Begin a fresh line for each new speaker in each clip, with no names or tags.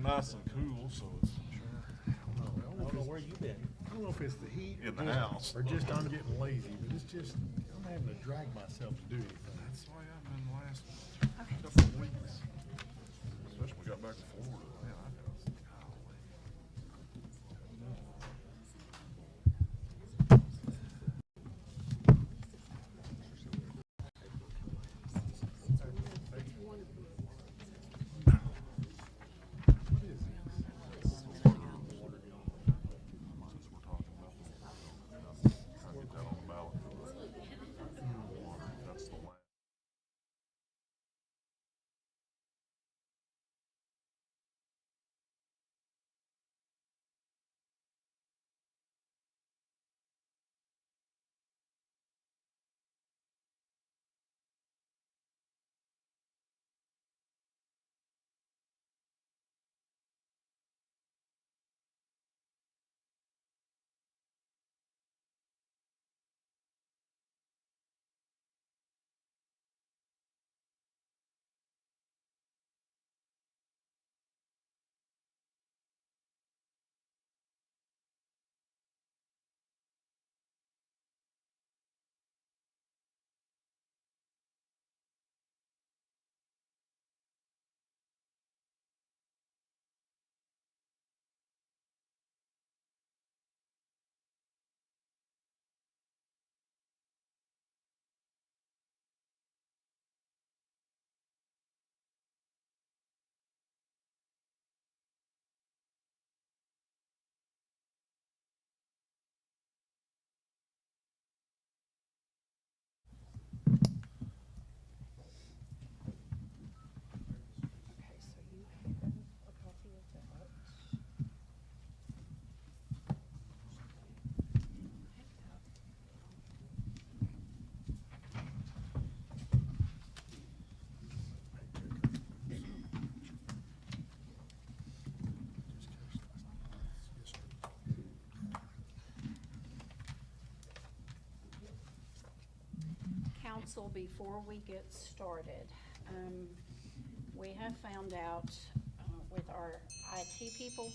nice and cool, so it's
I don't know where you been.
I don't know if it's the heat
in the house.
or just I'm getting lazy, but it's just I'm having to drag myself to do anything.
That's the way I've been the last
Okay.
couple of weeks. Especially when we got back to Florida. Man, I got golly. Since we're talking about trying to get that on the ballot. Water, that's the land.
Okay, so you have a copy of that. Council, before we get started, we have found out with our IT people,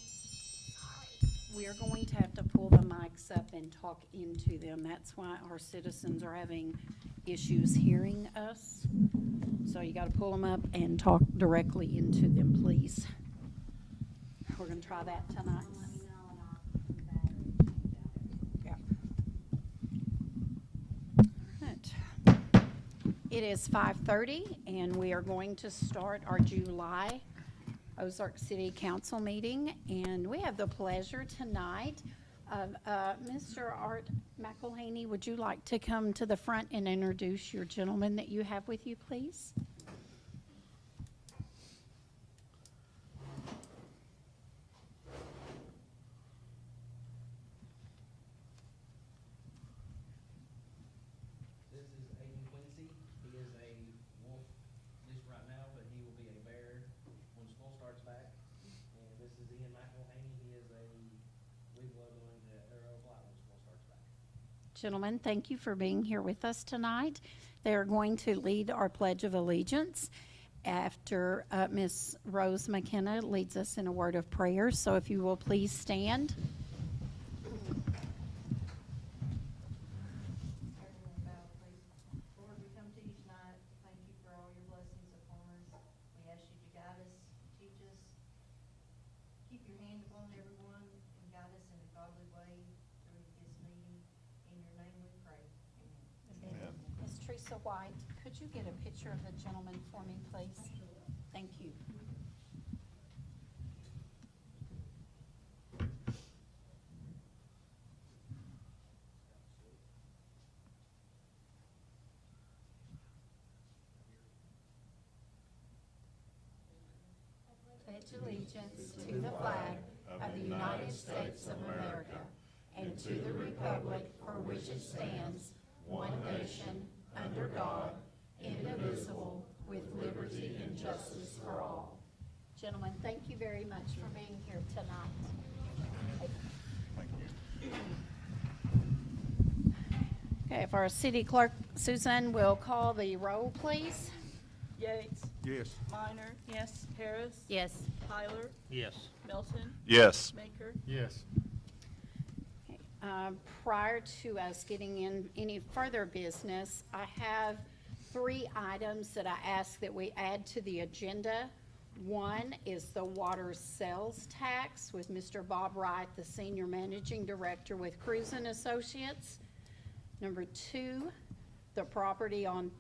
we are going to have to pull the mics up and talk into them. That's why our citizens are having issues hearing us. So you gotta pull them up and talk directly into them, please. We're gonna try that tonight. Yeah. Right. It is 5:30 and we are going to start our July Ozark City Council meeting. And we have the pleasure tonight of Mr. Art McElhaney. Would you like to come to the front and introduce your gentleman that you have with you, please?
This is Aiden Quincy. He is a wolf just right now, but he will be a bear when school starts back. And this is Ian McElhaney. He is a Weeblo going to Arrow Flight when school starts back.
Gentlemen, thank you for being here with us tonight. They are going to lead our Pledge of Allegiance after Ms. Rose McKenna leads us in a word of prayer. So if you will please stand.
Everyone bow, please. Lord, we come to you tonight to thank you for all your blessings upon us. We ask you to guide us, teach us, keep your hand upon everyone, and guide us in a godly way through this meeting. In your name we pray. Amen.
Amen.
Ms. Teresa White, could you get a picture of the gentleman for me, please? Thank you. Pledge allegiance to the flag of the United States of America and to the republic for which it stands, one nation, under God, indivisible, with liberty and justice for all. Gentlemen, thank you very much for being here tonight.
Thank you.
Okay, if our city clerk, Susan, will call the roll, please.
Yates.
Yes.
Minor. Yes. Harris.
Yes.
Tyler.
Yes.
Melton.
Yes.
Maker.
Yes.
Prior to us getting in any further business, I have 3 items that I ask that we add to the agenda. One is the water sales tax with Mr. Bob Wright, the Senior Managing Director with Cruz and Associates. Number 2, the property on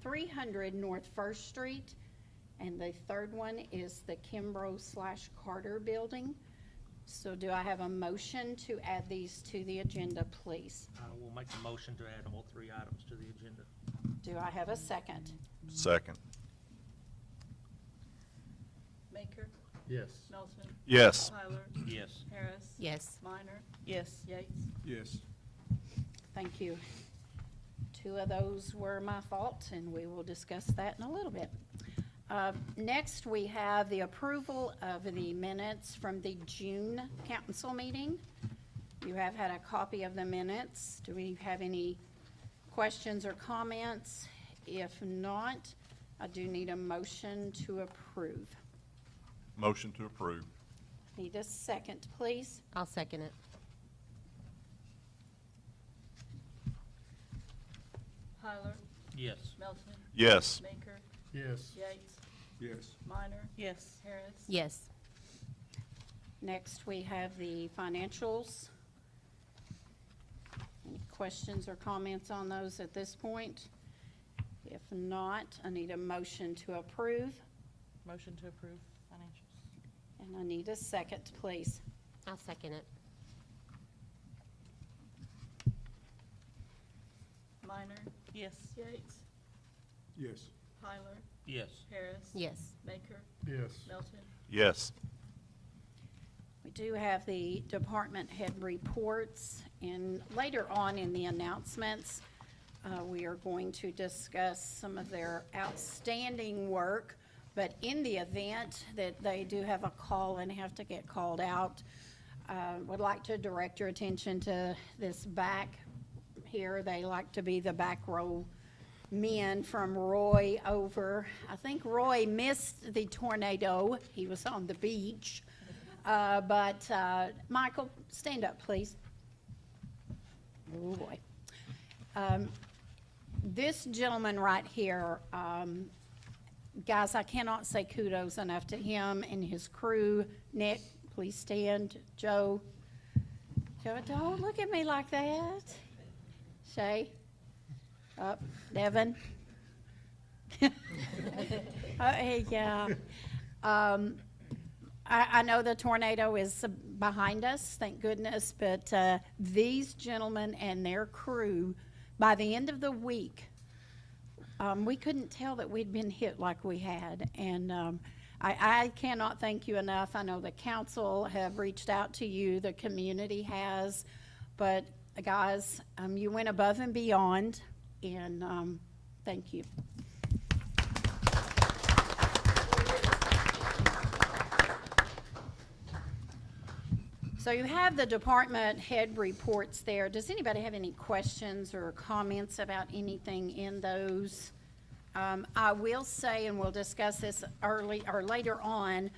300 North First Street. And the third one is the Kimbrough/Carter Building. So do I have a motion to add these to the agenda, please?
We'll make a motion to add all 3 items to the agenda.
Do I have a second?
Second.
Maker.
Yes.
Melton.
Yes.
Tyler.
Yes.
Harris.
Yes.
Minor. Yes. Yates.
Yes.
Thank you. 2 of those were my fault, and we will discuss that in a little bit. Next, we have the approval of the minutes from the June council meeting. You have had a copy of the minutes. Do we have any questions or comments? If not, I do need a motion to approve.
Motion to approve.
Need a second, please.
I'll second it.
Tyler.
Yes.
Melton.
Yes.
Maker.
Yes.
Yates.
Yes.
Minor. Yes. Harris.
Yes.
Next, we have the financials. Any questions or comments on those at this point? If not, I need a motion to approve,
Motion to approve financials.
and I need a second, please.
I'll second it.
Minor. Yes. Yates.
Yes.
Tyler.
Yes.
Harris.
Yes.
Maker.
Yes.
Melton.
Yes.
We do have the department head reports, and later on in the announcements, we are going to discuss some of their outstanding work, but in the event that they do have a call and have to get called out, would like to direct your attention to this back here. They like to be the back row men from Roy over. I think Roy missed the tornado. He was on the beach. But Michael, stand up, please. Oh, boy. This gentleman right here, guys, I cannot say kudos enough to him and his crew. Nick, please stand. Joe. Joe, don't look at me like that. Shay. Up. Devin. Hey, yeah. I know the tornado is behind us, thank goodness, but these gentlemen and their crew, by the end of the week, we couldn't tell that we'd been hit like we had. And I cannot thank you enough. I know the council have reached out to you, the community has, but guys, you went above and beyond, and thank you. So you have the department head reports there. Does anybody have any questions or comments about anything in those? I will say, and we'll discuss this early or later on,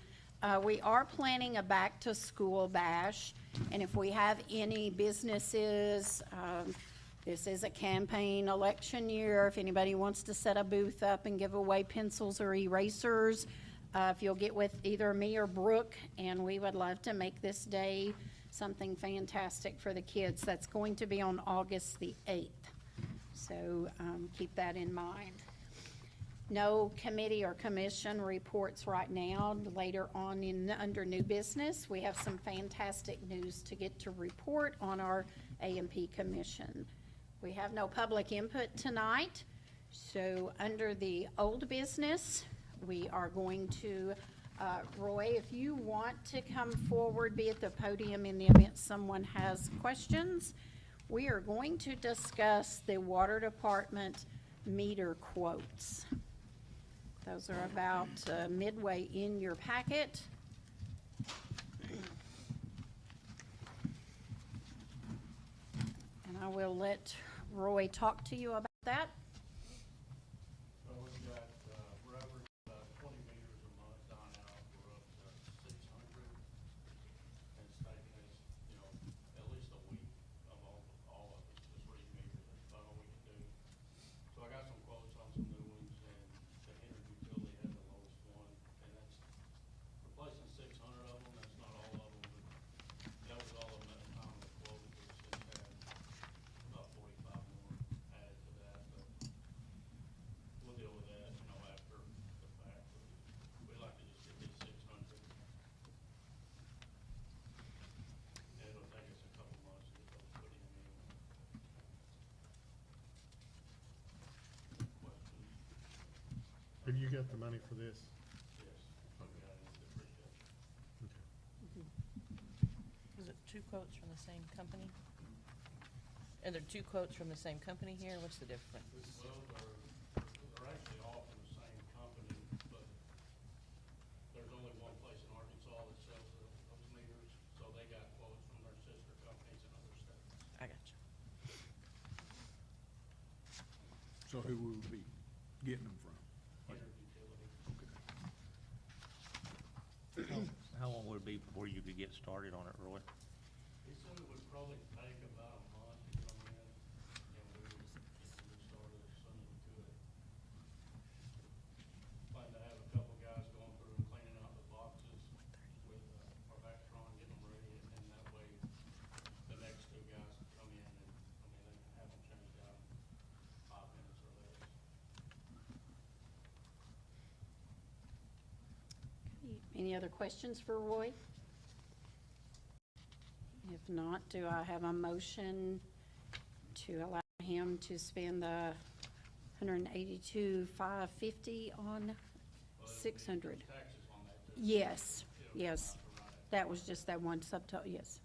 we are planning a back to school bash, and if we have any businesses, this is a campaign election year. If anybody wants to set a booth up and give away pencils or erasers, if you'll get with either me or Brooke, and we would love to make this day something fantastic for the kids. That's going to be on August the 8th. So keep that in mind. No committee or commission reports right now. Later on under new business, we have some fantastic news to get to report on our A&P commission. We have no public input tonight. So under the old business, we are going to, Roy, if you want to come forward, be at the podium in the event someone has questions. We are going to discuss the water department meter quotes. Those are about midway in your packet. And I will let Roy talk to you about that.
So we've got
Have you got the money for this?
Was it two quotes from the same company? Are there two quotes from the same company here? What's the difference?
Well, they're actually all from the same company, but there's only one place in Arkansas that sells those meters, so they got quotes from their sister companies in other states.
I got you.
So who will we be getting them from?
Inter utility.
How long would it be before you could get started on it, Roy?
He said it would probably take about a month to get them in, and we would start as soon as we could. Plan to have a couple guys going through and cleaning out the boxes with our Vectron, getting them ready, and then that way the next two guys can come in and, they can have them changed out in 5 minutes or less.
Any other questions for Roy? If not, do I have a motion to allow him to spend the $182,550 on 600?
Taxes on that too.
Yes, yes. That was just that one subtotal, yes.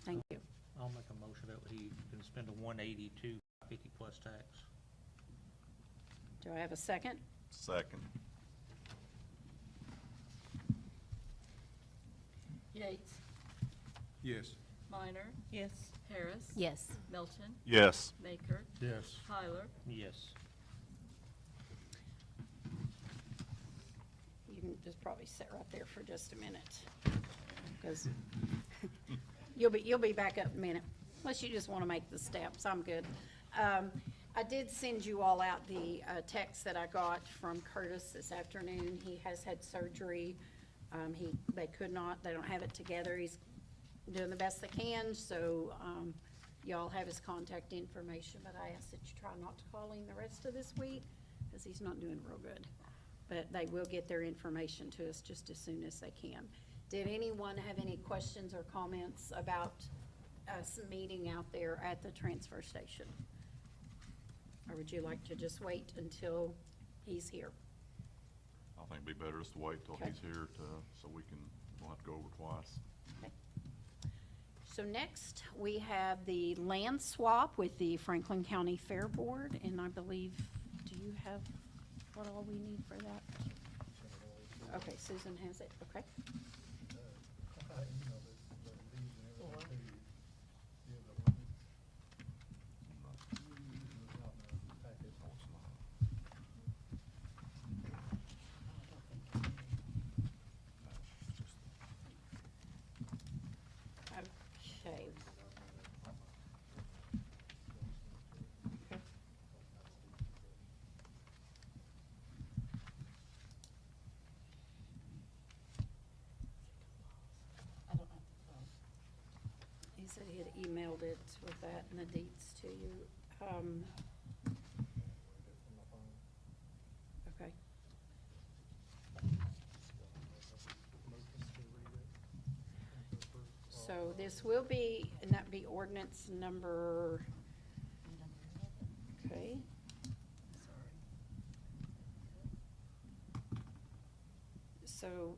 Thank you.
I'll make a motion that he can spend a 182,550 plus tax.
Do I have a second?
Second.
Yates.
Yes.
Minor. Yes. Harris.
Yes.
Melton.
Yes.
Baker.
Yes.
Tyler.
Yes.
You can just probably sit right there for just a minute, because you'll be back up in a minute, unless you just want to make the steps. I'm good. I did send you all out the text that I got from Curtis this afternoon. He has had surgery. They don't have it together. He's doing the best they can, so y'all have his contact information, but I ask that you try not to call him the rest of this week, because he's not doing real good. But they will get their information to us just as soon as they can. Did anyone have any questions or comments about us meeting out there at the transfer station? Or would you like to just wait until he's here?
I think it'd be better just to wait till
Okay.
he's here so we'll have to go over twice.
Okay. So next, we have the land swap with the Franklin County Fair Board, and I believe, do you have what all we need for that? Okay, Susan has it, okay. Okay. Okay. I don't know. He said he had emailed it with that and the deets to you. Okay. So this will be, and that'd be ordinance number, okay. So,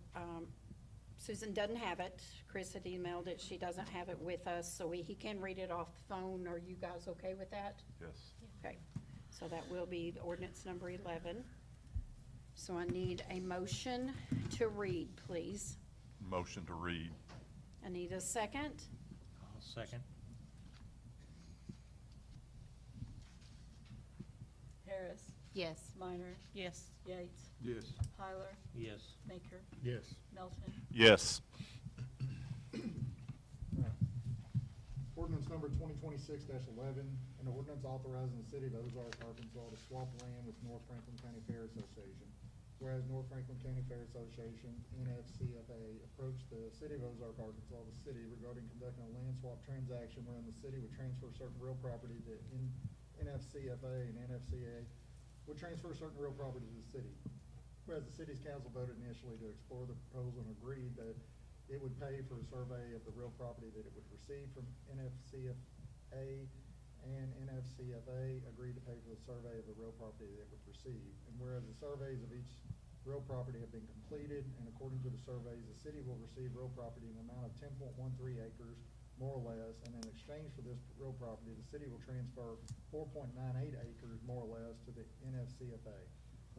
Susan doesn't have it. Chris had emailed it. She doesn't have it with us, so he can read it off the phone. Are you guys okay with that?
Yes.
Okay, so that will be the ordinance number 11. So I need a motion to read, please.
Motion to read.
I need a second.
I'll second.
Harris.
Yes.
Minor. Yes. Yates.
Yes.
Tyler.
Yes.
Baker.
Yes.
Melton.
Yes.
Ordinance number 2026-11, an ordinance authorizing the city of Ozark, Arkansas to swap land with North Franklin County Fair Association. Whereas North Franklin County Fair Association, NFCFA, approached the city of Ozark, Arkansas, the city, regarding conducting a land swap transaction wherein the city would transfer certain real property to NFCFA, and NFCA would transfer certain real property to the city. Whereas the city's council voted initially to explore the proposal and agreed that it would pay for a survey of the real property that it would receive from NFCFA, and NFCFA agreed to pay for the survey of the real property that it would receive. And whereas the surveys of each real property have been completed, and according to the surveys, the city will receive real property in the amount of 10.13 acres, more or less, and in exchange for this real property, the city will transfer 4.98 acres, more or less, to the NFCFA.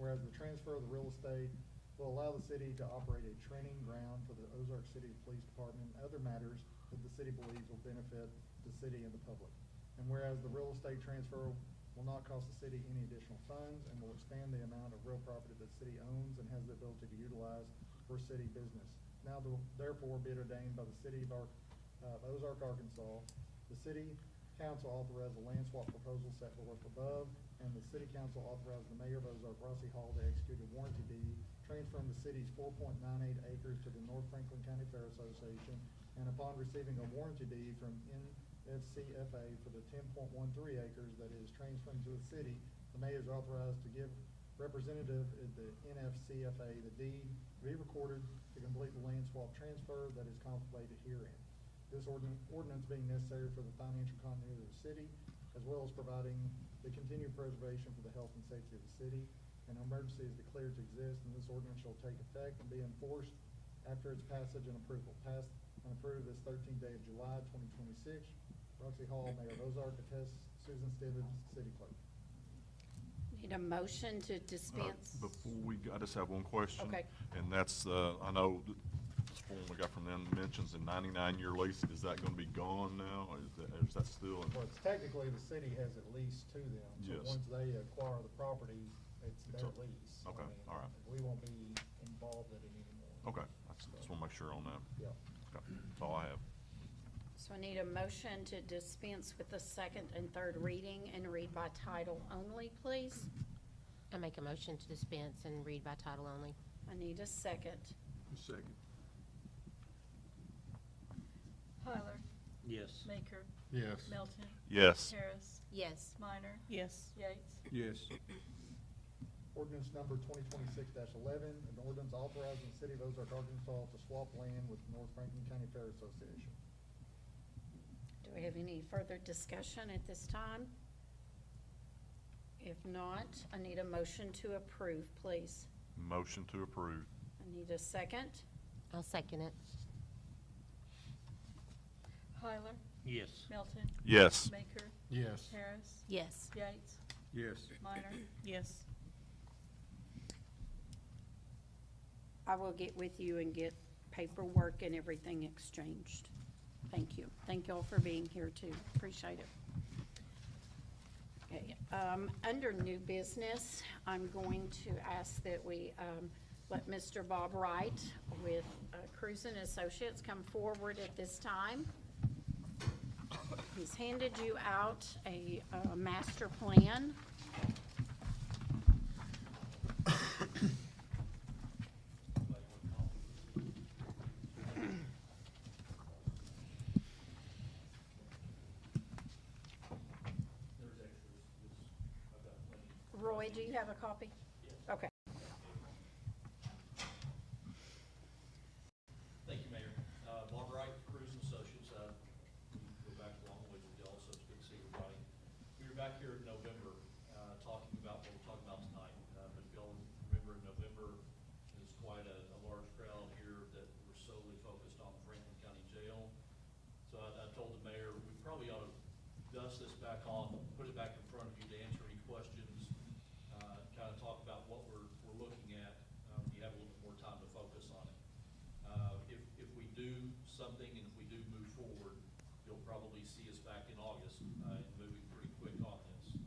Whereas the transfer of the real estate will allow the city to operate a training ground for the Ozark City Police Department and other matters that the city believes will benefit the city and the public. And whereas the real estate transfer will not cost the city any additional funds and will expand the amount of real property that the city owns and has the ability to utilize for city business. Now therefore be it ordained by the city of Ozark, Arkansas, the city council authorized the land swap proposal set forth above, and the city council authorized the mayor of Ozark, Rossi Hall, to execute a warranty deed transferring the city's 4.98 acres to the North Franklin County Fair Association, and upon receiving a warranty deed from NFCFA for the 10.13 acres that is transferring to the city, the mayor is authorized to give representative of the NFCFA the deed to be recorded to complete the land swap transfer that is contemplated herein. This ordinance being necessary for the financial continuity of the city, as well as providing the continued preservation for the health and safety of the city. An emergency is declared to exist, and this ordinance shall take effect and be enforced after its passage and approval. Passed and approved this 13th day of July, 2026. Roxy Hall, Mayor of Ozark, attests Susan Stevens, City Clerk.
Need a motion to dispense?
I just have one question.
Okay.
And that's, I know this form we got from them mentions a 99-year lease. Is that gonna be gone now, or is that still?
Well, it's technically the city has at least to them. So
Yes.
once they acquire the property, it's their
So-
lease.
okay,
I mean,
all right.
We won't be involved in it anymore.
Okay, I just wanna make sure on that.
Yeah.
Okay, that's all I have.
So I need a motion to dispense with the second and third reading and read by title only, please.
I make a motion to dispense and read by title only.
I need a second.
Second.
Tyler,
Yes.
Maker,
Yes.
Melton,
Yes.
Harris,
Yes.
Minor,
Yes.
Yates.
Yes.
Ordinance number 2026-11, an ordinance authorizing the city of Ozark, Arkansas to swap land with North Franklin County Fair Association.
Do we have any further discussion at this time? If not, I need a motion to approve, please.
Motion to approve.
I need a second.
I'll second it.
Tyler,
Yes.
Melton,
Yes.
Maker,
Yes.
Harris,
Yes.
Yates,
Yes.
Minor.
Yes.
I will get with you and get paperwork and everything exchanged. Thank you. Thank you all for being here too. Appreciate it. Okay, under new business, I'm going to ask that we, let Mr. Bob Wright with Cruz and Associates come forward at this time. He's handed you out a master plan. Roy, do you have a copy? Okay.
Thank you, Mayor. Bob Wright, Cruz and Associates. We go back a long ways with y'all, so it's good to see everybody. We were back here in November, talking about what we're talking about tonight. But if y'all remember in November, there was quite a large crowd here that were solely focused on the Franklin County Jail. So I told the mayor, we probably ought to dust this back off, put it back in front of you to answer any questions, kind of talk about what we're looking at. You have a little bit more time to focus on it. If we do something and if we do move forward, you'll probably see us back in August, and moving pretty quick on this.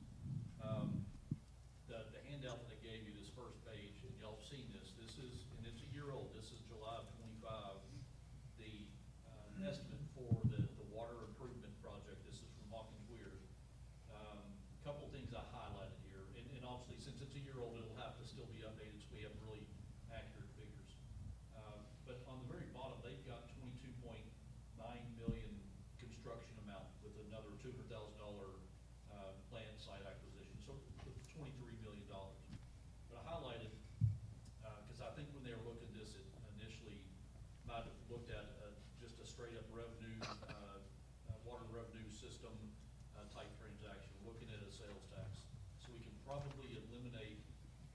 The handout that I gave you, this first page, and y'all have seen this, and it's a year old, this is July of '25. The estimate for the water improvement project, this is from Hawkins Weir. Couple things I highlighted here, and obviously since it's a year old, it'll have to still be updated so we have really accurate figures. But on the very bottom, they've got $22.9 million construction amount with another $200,000 plant site acquisition, so $23 million. But I highlighted, because I think when they were looking at this, it initially might have looked at just a straight up revenue, water revenue system type transaction, looking at a sales tax. So we can probably eliminate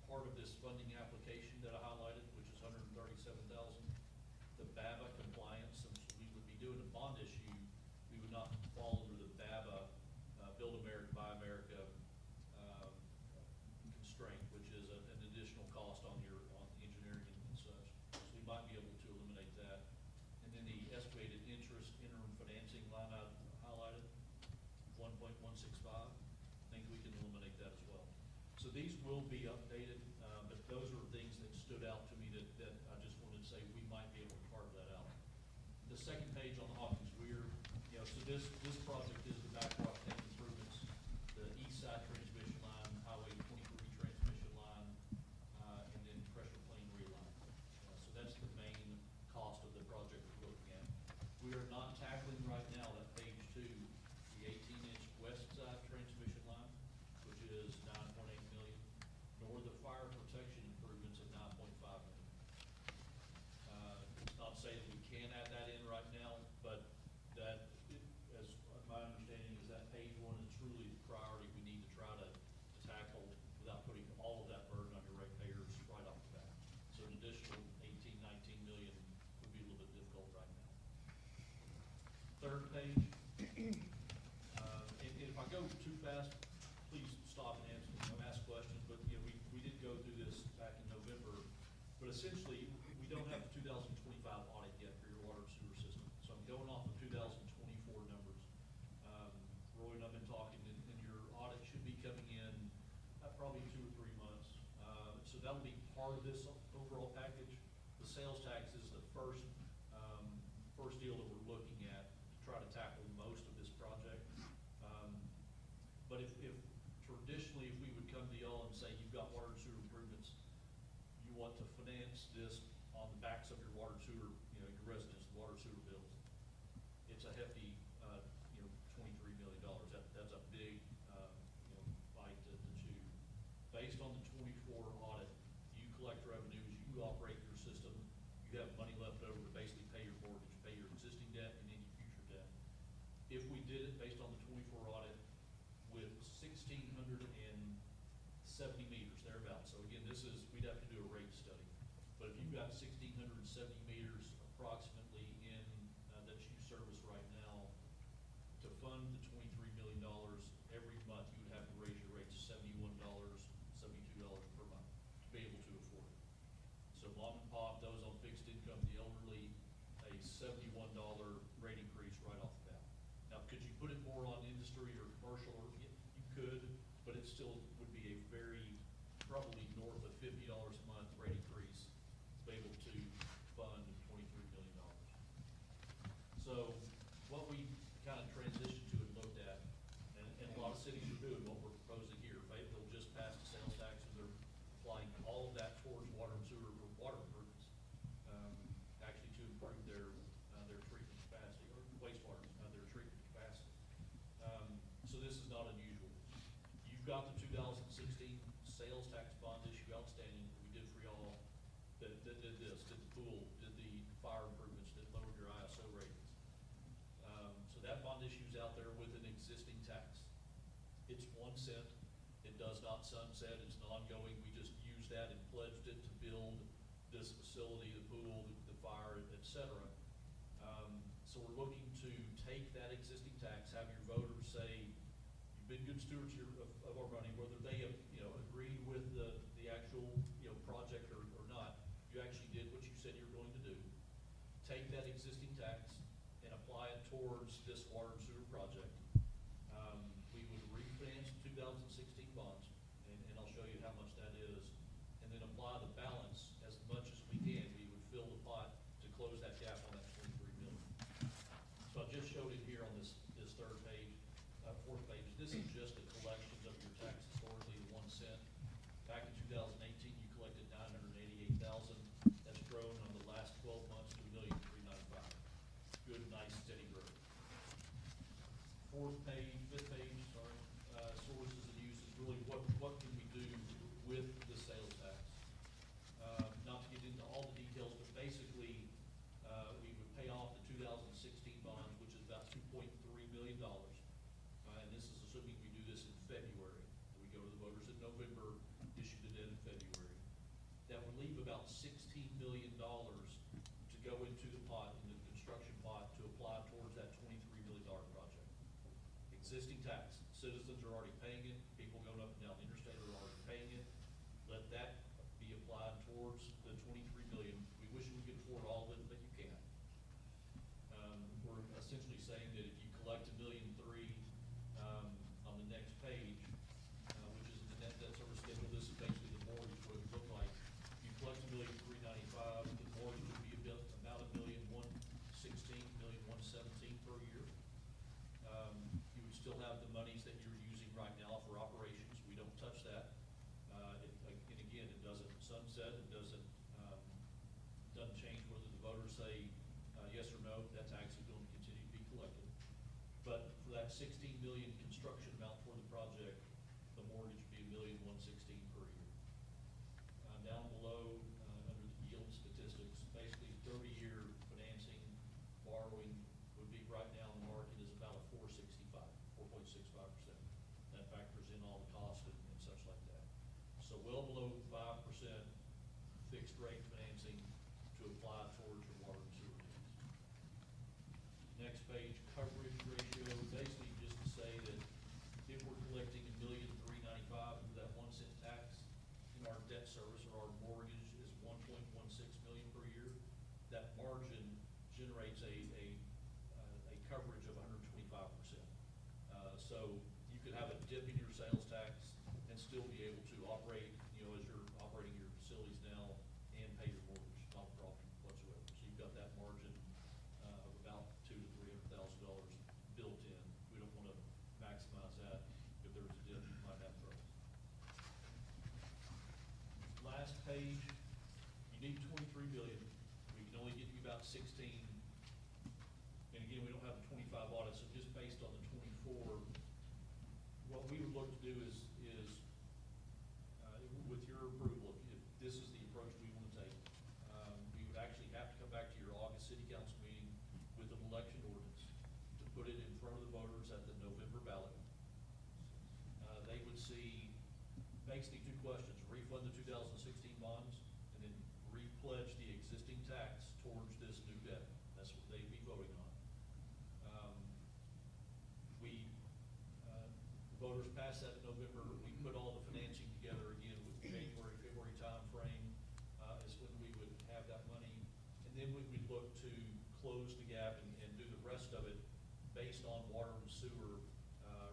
part of this funding application that I highlighted these will be updated, but those are things that stood out to me that I just wanted to say we might be able to carve that out. The second page on the Hawkins Weir, so this project is the backwash tank improvements, the east side transmission line, Highway 23 transmission line, and then pressure plane reline. So that's the main cost of the project we're looking at. We are not tackling right now that page 2, the 18-inch west side transmission line, which is $9.8 million, nor the fire protection improvements at $9.5 million. It's not to say that we can add that in right now, but that, as my understanding is that page 1 is truly the priority we need to try to tackle without putting all of that burden on your ratepayers right off the bat. So an additional 18, 19 million would be a little bit difficult right now. Third page, and if I go too fast, please stop and ask questions, but we did go through this back in November, but essentially, we don't have the 2025 audit yet for your water and sewer system. So I'm going off of 2024 numbers. Roy and I've been talking, and your audit should be coming in probably 2 or 3 months. So that'll be part of this overall package. The sales tax is the first deal that we're looking at to try to tackle most of this project. But if traditionally, if we would come to y'all and say, you've got water and sewer improvements, you want to finance this on the backs of your water and sewer, your residents, water and sewer bills, it's a hefty, $23 million. That's a big, bite to chew. Based on the 24 audit, you collect revenues, you operate your system, you have money left over to basically pay your mortgage, pay your existing debt and any future debt. If we did it based on the 24 audit with 1,670 meters thereabouts, so again, we'd have to do a rate study. But if you've got 1,670 meters approximately in that you service right now, to fund the $23 million every month, you would have to raise your rates $71, $72 per month to be able to afford it. So mom and pop, those on fixed income, the elderly, a $71 rate increase right off the bat. Now, could you put it more on industry or commercial? Or you could, but it still would be a very, probably north of $50 a month rate increase to be able to fund $23 million. So what we kind of transitioned to and looked at, and a lot of cities are doing what we're proposing here. They'll just pass the sales tax and they're applying all of that towards water and sewer or water improvements, actually to improve their treatment capacity or wastewater, their treatment capacity. So this is not unusual. You've got the 2016 sales tax bond issue outstanding that we did for y'all that did this, did the pool, did the fire improvements, that lowered your ISO ratings. So that bond issue's out there with an existing tax. It's 1 cent. It does not sunset. It's an ongoing. We just used that and pledged it to build this facility, the pool, the fire, et cetera. So we're looking to take that existing tax, have your voters say, you've been good stewards of our money, whether they have, agreed with the actual, project or not. You actually did what you said you were going to do. Take that existing tax and apply it towards this water and sewer project. We would refinance 2016 bonds, and I'll show you how much that is, and then apply the balance as much as we can. We would fill the pot to close that gap on that $23 million. So I just showed it here on this third page, fourth page. This is just a collection of your tax historically, the 1 cent. Back in 2018, you collected $988,000. That's grown on the last 12 months to $1,395,000. Good, nice, steady growth. Fifth page, sorry. Sources and uses. Really, what can we do with the sales tax? Not to get into all the details, but basically, we would pay off the 2016 bonds, which is about $2.3 million. And this is assuming we do this in February. We go to the voters in November, issue the debt in February. That would leave about $16 million to go into the pot, in the construction pot, to apply towards that $23 million project. Existing tax. Citizens are already paying it. People going up and down the interstate are already paying it. Let that be applied towards the $23 million. We wish we could afford all of it, but you can't. We're essentially saying that if you collect $1.3 million on the next page, which is the net debt service schedule, that 16 million construction amount for the project, the mortgage would be $1,116,000 per year. Down below, under the yield statistics, basically 30-year financing, borrowing would be right now in the market is about a 4.65%. That factors in all the costs and such like that. So well below 5% fixed rate financing to apply towards your water and sewer needs. Next page, coverage ratio, basically just to say that if we're collecting $1,395,000 for that 1 cent tax, and our debt service or our mortgage is 1.16 million per year, that margin generates a coverage of 125%. So you could have a dip in your sales tax and still be able to operate, as you're operating your facilities now and pay your mortgage, not a problem whatsoever. So you've got that margin of about $200,000 to $300,000 built in. We don't want to maximize that. If there's a dip, you might have trouble. Last page, you need 23 billion. We can only get you about 16. And again, we don't have the 25 audit, so just based on the 24, what we would look to do is with your approval, if this is the approach we want to take, we would actually have to come back to your August city council meeting with an election ordinance to put it in front of the voters at the November ballot. They would see basically two questions: refund the 2016 bonds, and then repledge the existing tax towards this new debt. That's what they'd be voting on. Voters pass that in November. We put all the financing together again with January, February timeframe is when we would have that money. And then we would look to close the gap and do the rest of it based on water and sewer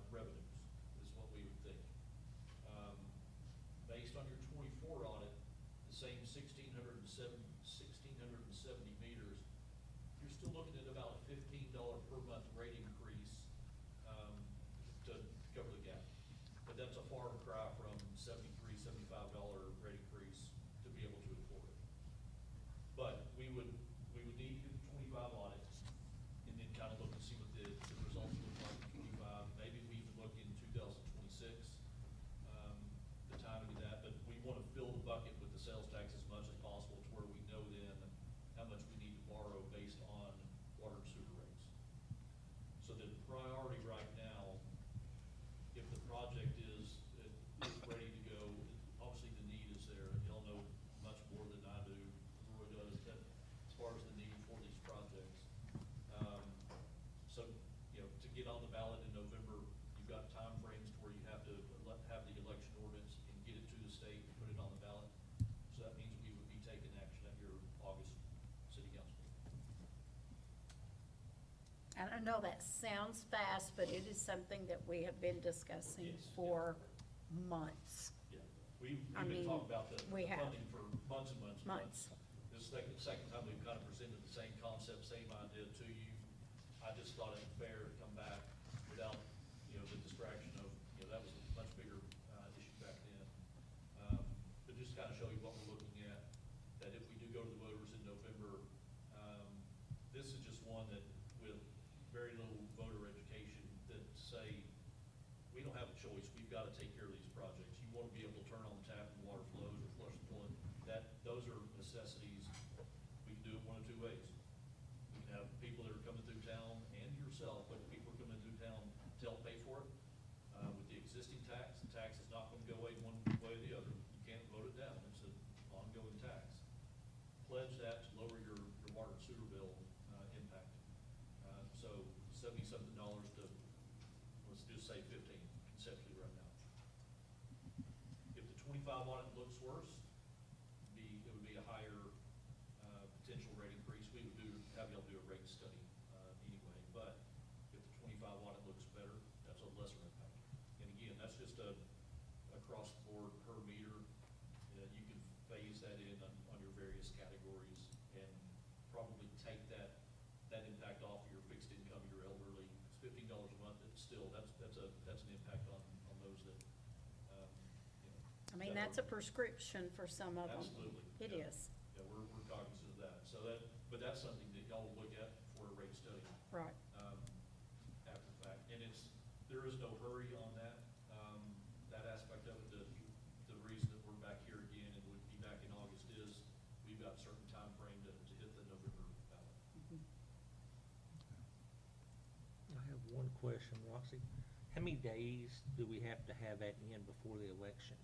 revenues is what we would think. Based on your 24 audit, the same 1,670 meters, you're still looking at about a $15 per month rate increase to cover the gap. But that's a far cry from $73, $75 rate increase to be able to afford it. But we would need to do the 25 audit and then kind of look and see what the results look like in 25. Maybe we even look in 2026, the timing of that. But we want to fill the bucket with the sales tax as much as possible to where we know then how much we need to borrow based on water and sewer rates. So the priority right now, if the project is ready to go, obviously the need is there. Y'all know much more than I do, Roy does, that as far as the need for these projects. So, to get on the ballot in November, you've got time frames where you have to have the election ordinance and get it to the state and put it on the ballot. So that means we would be taking action at your August city council meeting.
I don't know, that sounds fast, but it is something that we have been discussing
Yes,
for months.
Yeah, we've
I
been
mean,
talking about the
we have.
funding for months and months and months. This is the second time we've kind of presented the same concept, same idea to you. I just thought it fair to come back without, the distraction of, that was a much bigger issue back then. But just kind of show you what we're looking at, that if we do go to the voters in November, this is just one that with very little voter education that say, we don't have a choice, we've got to take care of these projects. You want to be able to turn on the tap and the water flows or flush the toilet. Those are necessities. We can do it one of two ways. We can have people that are coming through town and yourself, but people are coming through town to help pay for it. With the existing tax, the tax is not going to go away one way or the other. You can't vote it down. It's an ongoing tax. Pledge that to lower your water and sewer bill impact. So $70-something to, let's just say 15 conceptually right now. If the 25 audit looks worse, it would be a higher potential rate increase. We would have y'all do a rate study anyway. But if the 25 audit looks better, that's a lesser impact. And again, that's just a across the board per meter. You can phase that in on your various categories and probably take that impact off your fixed income, your elderly. It's $15 a month. It's still that's an impact on those that.
I mean, that's a prescription for some of them.
Absolutely.
It
Yeah.
is.
Yeah, we're cognizant of that. So but that's something that y'all will look at for a rate study.
Right.
After the fact. And it's There is no hurry on that. That aspect of it, the reason that we're back here again and would be back in August is we've got a certain time frame to hit the November ballot.
I have one question, Roxy. How many days do we have to have that in before the election?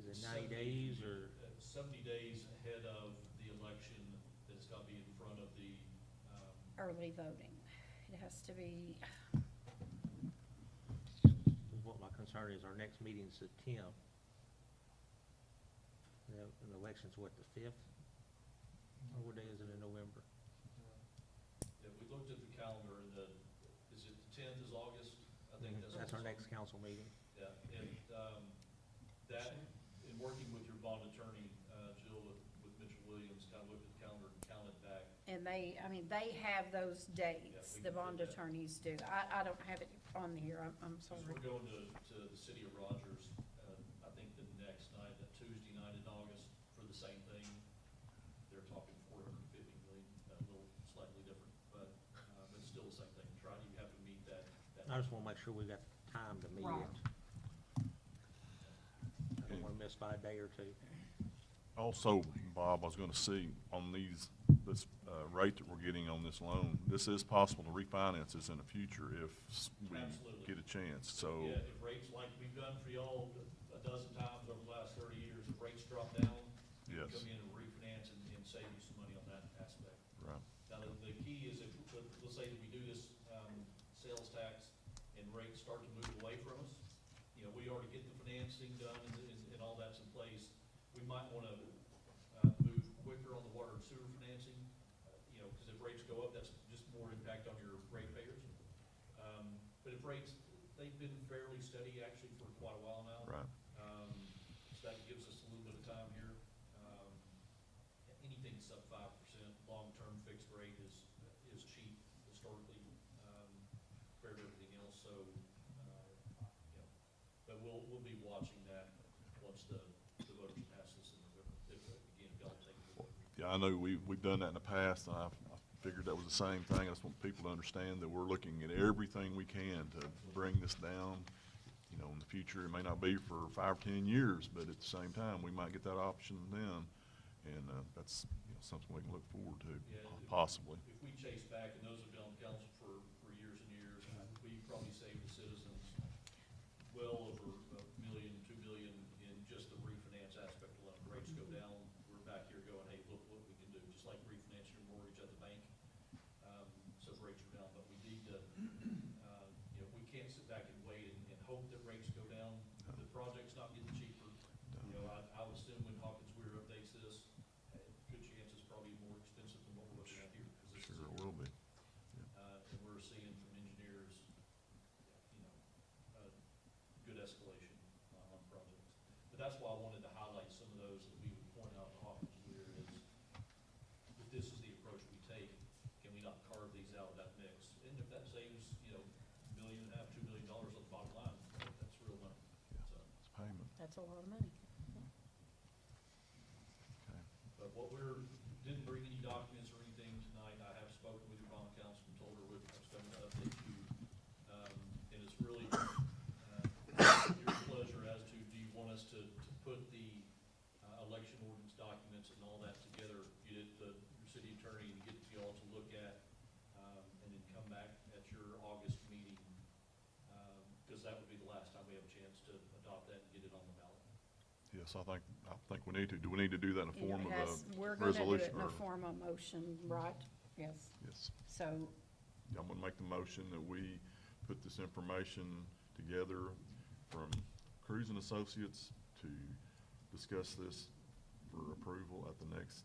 Is it 90 days or?
70 days ahead of the election, that it's got to be in front of the,
Early voting. It has to be,
What my concern is, our next meeting's the 10th. And the election's what, the 5th? Or what day is it in November?
if we looked at the calendar, and is it the 10th is August? I think
That's our next council meeting.
Yeah, and that, in working with your bond attorney, Jill, with Mitchell Williams, kind of looked at the calendar and counted back.
and they have those dates,
we
the
can
bond
put that.
attorneys do. I don't have it on here, I'm
Because
sorry.
we're going to the city of Rogers, I think the next night, that Tuesday night in August, for the same thing. They're talking 450 million, a little slightly different, but still the same thing. Try to have to meet that.
I just want to make sure we got time to meet
Right.
it. I don't want to miss by a day or two.
Also, Bob, I was gonna see on this rate that we're getting on this loan, this is possible to refinance this in the future if we
Absolutely.
get a chance, so.
Yeah, if rates, like we've done for y'all a dozen times over the last 30 years, if rates drop down, we can
Yes.
come in and refinance and save you some money on that aspect.
Right.
Now, the key is if, let's say that we do this sales tax and rates start to move away from us, we already get the financing done and all that's in place. We might want to move quicker on the water and sewer financing, because if rates go up, that's just more impact on your ratepayers. But if rates, they've been fairly steady actually for quite a while now.
Right.
So that gives us a little bit of time here. Anything sub 5%, long-term fixed rate is cheap historically, compared to everything else. So, but we'll be watching that once the voters pass this in November. If, again, if y'all take the vote.
Yeah, I know we've done that in the past, and I figured that was the same thing. I just want people to understand that we're looking at everything we can to bring this down. In the future, it may not be for 5 or 10 years, but at the same time, we might get that option then. And that's something we can look forward to,
Yeah,
possibly.
If we chase back, and those have been on council for years and years, we probably saved the citizens well over $1 million, $2 million in just the refinance aspect alone. Rates go down, we're back here going, hey, look what we can do, just like refinance your mortgage at the bank. So rates are down, but we need to, we can't sit back and wait and hope that rates go down. The project's not getting cheaper. I would assume when Hawkins Weir updates this, good chance it's probably more expensive than what we're looking at here. 'Cause this
Sure
is
it will be.
and we're seeing from engineers, good escalation on projects. But that's why I wanted to highlight some of those that we would point out to Hawkins Weir is, if this is the approach we take, can we not carve these out of that mix? And if that saves, $1.5 million, $2 million on the bottom line, that's real money. So,
It's payment.
That's a lot of money.
Okay.
but didn't bring any documents or anything tonight. I have spoken with your bond counsel and told her I was going to update you. And it's really your pleasure as to, do you want us to put the election ordinance documents and all that together, get it to your city attorney and get it to y'all to look at, and then come back at your August meeting? Because that would be the last time we have a chance to adopt that and get it on the ballot.
Yes, I think we need to. Do we need to do that in the form of
We're
a
gonna do it
resolution?
in a
or-
form of motion, right? Yes.
Yes.
So,
I'm gonna make the motion that we put this information together from Cruz and Associates to discuss this for approval at the next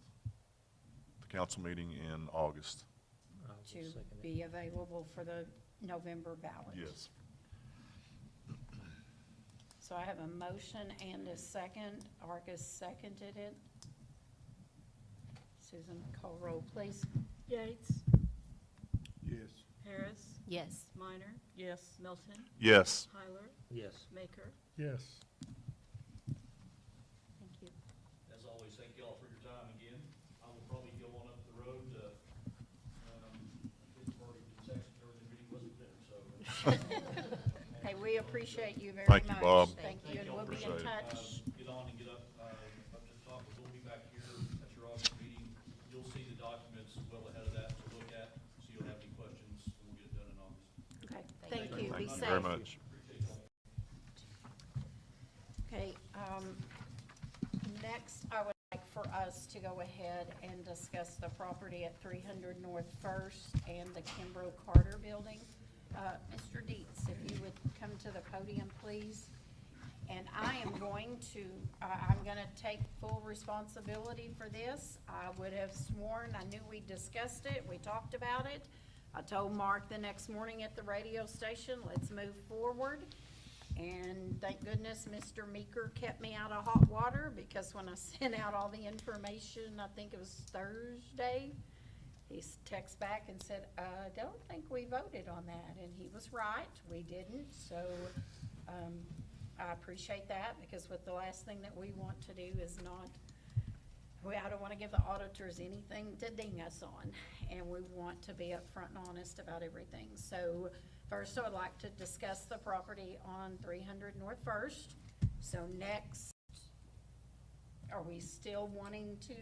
council meeting in August.
I will
to
second it.
be available for the November ballot.
Yes.
So I have a motion and a second. Arcus seconded it. Susan, call roll, please.
Yates,
Yes.
Harris,
Yes.
Minor,
Yes.
Melton,
Yes.
Tyler,
Yes.
Maker.
Yes.
Thank you.
As always, thank you all for your time again. I will probably go on up the road to, it's already been texted, or the meeting was
we appreciate you very much.
Thank you, Bob.
Thank you, and we'll be in
Appreciate it.
touch.
Get on and get up to the top, but we'll be back here at your August meeting. You'll see the documents well ahead of that to look at, so you'll have any questions, and we'll get it done in August.
Okay, thank you, be
Thank
safe.
you very much.
Appreciate y'all.
Okay, next, I would like for us to go ahead and discuss the property at 300 North First and the Kimbrough Carter Building. Mr. Dietz, if you would come to the podium, please. And I am going to, I'm gonna take full responsibility for this. I would have sworn, I knew we discussed it, we talked about it. I told Mark the next morning at the radio station, let's move forward. And thank goodness Mr. Meeker kept me out of hot water, because when I sent out all the information, I think it was Thursday, he texted back and said, I don't think we voted on that. And he was right, we didn't. So I appreciate that, because with the last thing that we want to do is not, I don't want to give the auditors anything to ding us on, and we want to be upfront and honest about everything. So first, I would like to discuss the property on 300 North First. So next, are we still wanting to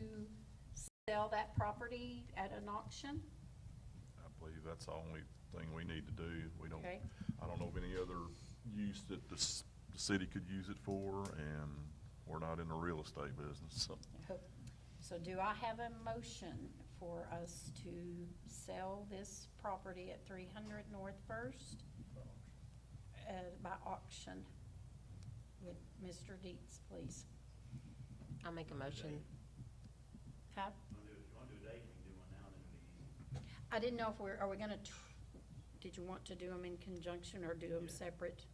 sell that property at an auction?
I believe that's the only thing we need to do. We don't,
Okay.
I don't know of any other use that the city could use it for, and we're not in the real estate business, so.
So do I have a motion for us to sell this property at 300 North First by auction? With Mr. Dietz, please.
I'll make a motion.
Huh? I didn't know if are we gonna, did you want to do them in conjunction or do them separate?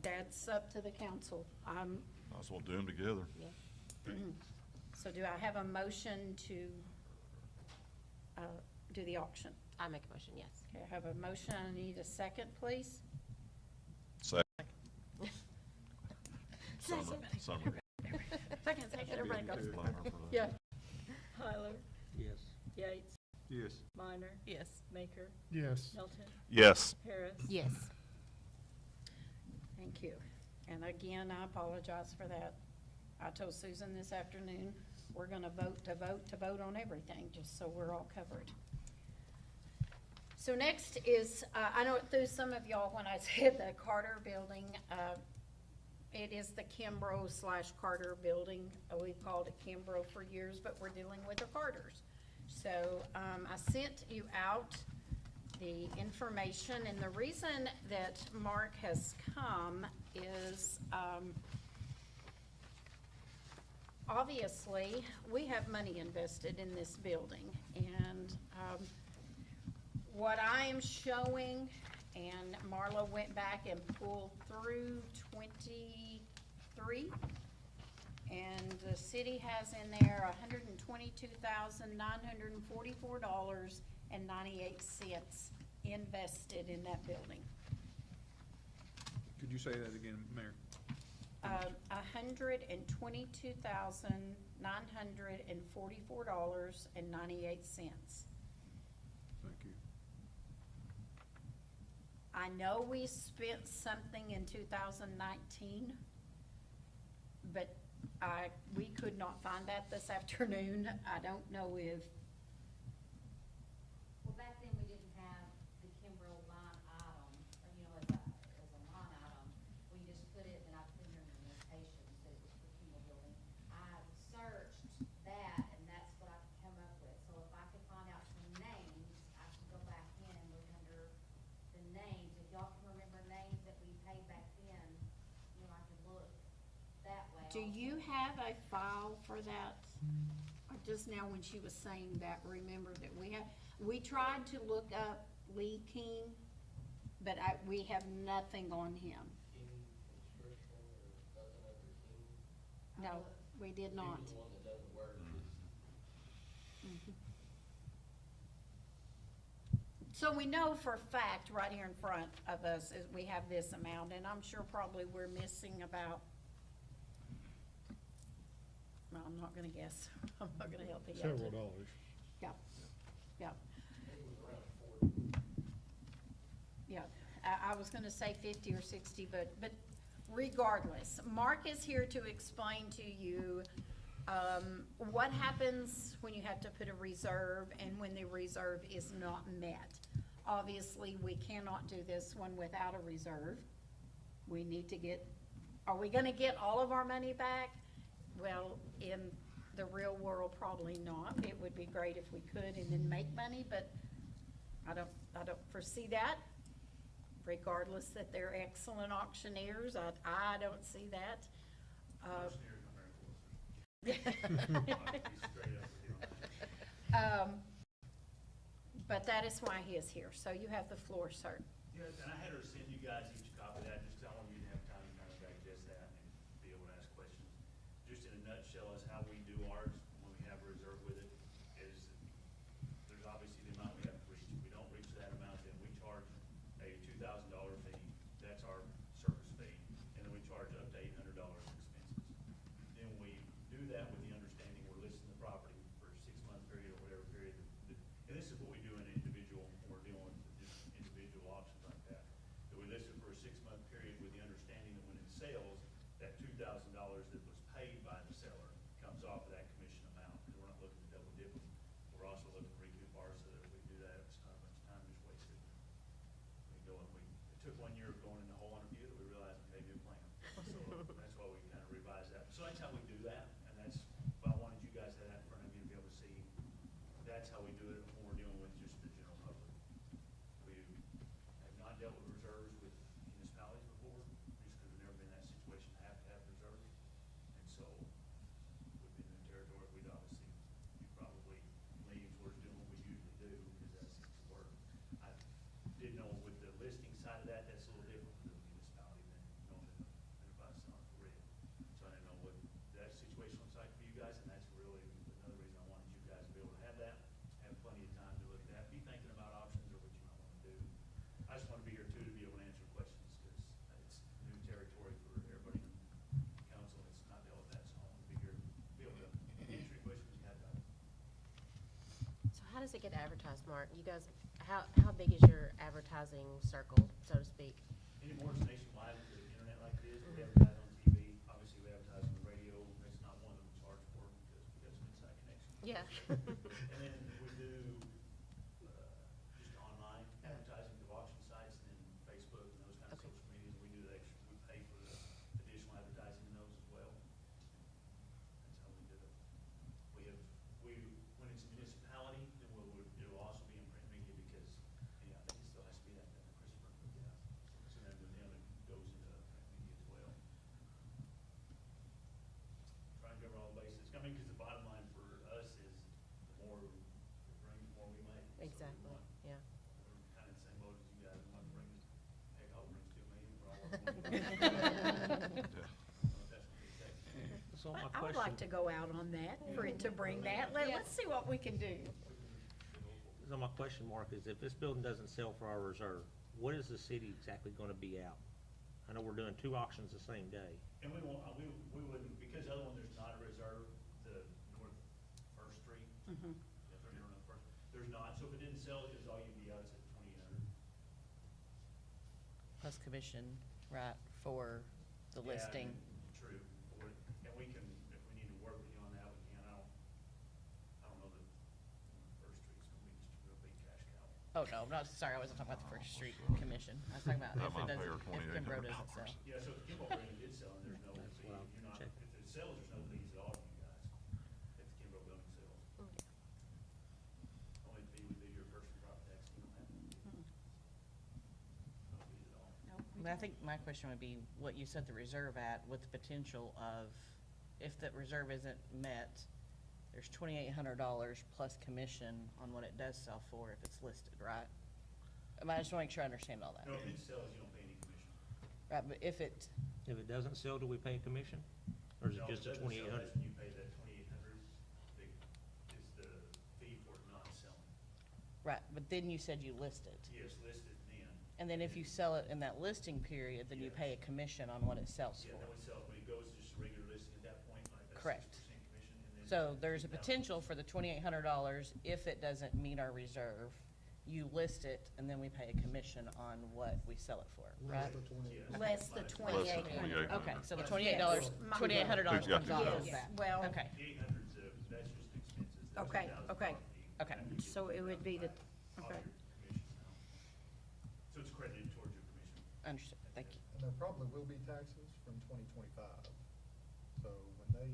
That's up to the council.
Might as well do them together.
Yeah.
So do I have a motion to do the auction?
I'll make a motion, yes.
Okay, I have a motion. I need a second, please.
Second.
Second.
Summer.
Second, everybody goes.
Yeah.
Tyler,
Yes.
Yates,
Yes.
Minor,
Yes.
Maker,
Yes.
Melton,
Yes.
Harris.
Yes.
Thank you. And again, I apologize for that. I told Susan this afternoon, we're gonna vote on everything, just so we're all covered. So next is, I know it threw some of y'all when I said the Carter Building. It is the Kimbrough/Carter Building. We've called it Kimbrough for years, but we're dealing with the Carters. So I sent you out the information, and the reason that Mark has come is obviously we have money invested in this building, and what I am showing, and Marla went back and pulled through 23, and the city has in there $122,944.98 invested in that building.
Could you say that again, Mayor?
$122,944.98.
Thank you.
I know we spent something in 2019, but we could not find that this afternoon. I don't know if,
Well, back then, we didn't have the Kimbrough line item, or, you know, as a line item. We just put it, and I put in your notation, said it was for Kimbrough Building. I searched that, and that's what I could come up with. So if I could find out some names, I could go back in and look under the names. If y'all can remember names that we paid back then, you know, I could look that way.
do you have a file for that? Or just now when she was saying that, remember that we tried to look up Lee King, but we have nothing on him.
King Construction or nothing under King?
No, we did not.
He's the one that does the work.
So we know for a fact, right here in front of us, is we have this amount, and I'm sure probably we're missing about, well, I'm not gonna guess. I'm not gonna help you out.
Several dollars.
Yeah, yeah,
It was around 40.
yeah. I was gonna say 50 or 60, but regardless, Mark is here to explain to you, what happens when you have to put a reserve and when the reserve is not met. Obviously, we cannot do this one without a reserve. We need to get, are we gonna get all of our money back? Well, in the real world, probably not. It would be great if we could and then make money, but I don't foresee that. Regardless that they're excellent auctioneers, I don't see that. But that is why he is here, so you have the floor, sir.
Yes, and I had her send you guys each a copy of that, just 'cause I want you to have time to kind of digest that and be able to ask questions. Just in a nutshell, is how we do ours when we have a reserve with it, is there's obviously the amount we have to reach. If we don't reach that amount, then we charge a $2,000 fee. That's our service fee. And then we charge up to $800 in expenses. Then we do that with the understanding we're listing the property for a 6-month period or whatever period. And this is what we do in individual, when we're dealing with just individual auctions like that. That we list it for a 6-month period with the understanding that when it sells, that $2,000 that was paid by the seller comes off of that commission amount. Because we're not looking to double dip them. We're also looking to recoup ours, so that if we do that, it's not a bunch of time just wasted. We go and it took 1 year of going in the hole on a few that we realized we made a new plan. So that's why we kind of revised that. So that's how we do that, and that's why I wanted you guys to have that in front of you to be able to see. That's how we do it when we're dealing with just the general public. We have not dealt with reserves with municipalities before, just because we've never been in that situation to have reserves. And so, would be new territory. We'd obviously be probably leaning towards doing what we usually do, because that seems to work. I did know with the listing side of that, that's a little different with the municipality than going to the enterprise selling for real. So I didn't know what that situation looks like for you guys, and that's really another reason I wanted you guys to be able to have that, have plenty of time to look at that, be thinking about options or what you might want to do. I just want to be here too to be able to answer questions, because it's new territory for everybody in council that's not dealt with that, so I want to be here, be able to answer any questions you have about it.
So how does it get advertised, Mark? You guys, how big is your advertising circle, so to speak?
Anymore, it's nationwide with the internet like it is. We advertise on TV. Obviously, we advertise on the radio. That's not one that we charge for, because we got some inside connections.
Yeah.
And then we do just online advertising through auction sites, and then Facebook and those kind of
Okay.
social medias. We do the extra, we pay for the additional advertising in those as well. That's how we do it. When it's a municipality, then it'll also be in print media, because, I think it still has to be that, Christopher, yeah. So then with them, it goes into print media as well. Try and cover all the bases. I mean, because the bottom line for us is the more we bring, the more we make. So we
Exactly,
want-
yeah.
We're kind of in the same boat as you guys. We want to bring, heck, I'll bring 2 million for all of them. That's what it takes.
So my
I would like to
question,
go out on that, for it to bring that. Let's see what we can do.
so my question, Mark, is if this building doesn't sell for our reserve, what is the city exactly gonna be out? I know we're doing 2 auctions the same day.
And we won't, we wouldn't, because the other one, there's not a reserve, the North First Street.
Mhm.
Yeah, 30 North First, there's not, so if it didn't sell, it's all you'd be out at 2,800.
Plus commission, right, for the
Yeah,
listing.
True, and we can, if we need to work with you on that, we can. I don't know that First Street's gonna be just a real big cash cow.
Oh, no, not, sorry, I wasn't talking about the First Street commission. I was talking about
I
if
might
it
pay her
doesn't, if Kimbrough doesn't
$2,800.
sell.
Yeah, so if Kimball Building did sell, and there's no
That's
fee,
what I'm
you're not,
checking.
if it sells, there's no fees at all to you guys, if the Kimball Building sells. Only fee would be your personal property tax, you don't have any fees. No fees at all.
But I think my question would be what you set the reserve at, with the potential of, if that reserve isn't met, there's $2,800 plus commission on what it does sell for if it's listed, right? I just want to make sure I understand all that.
No, if it sells, you don't pay any commission.
Right, but if it,
If it doesn't sell, do we pay a commission? Or is it
No,
just a
if it doesn't sell,
2,800?
that's when you pay that 2,800, it's the fee for not selling.
right, but then you said you list it.
Yes, listed then.
And then if you sell it in that listing period, then you
Yes.
pay a commission on what it sells
Yeah,
for.
then we sell, when it goes to just a regular listing at that point, like that's
Correct.
6% commission, and then.
So there's a
2,000.
potential for the $2,800, if it doesn't meet our reserve, you list it, and then we pay a commission on what we sell it for, right?
Less the
Less
2,800.
the
Okay, so the
Yes.
$2,800
Who's got
comes
the
off
bill?
of
Yes,
that.
well,
Okay,
The 800's, that's just expenses. The
Okay,
$2,000
okay.
fee,
Okay.
that you
So
get
it would be the-
back off
okay.
your commission now. So it's credited towards your commission.
understood, thank you.
And there probably will be taxes from 2025. So when they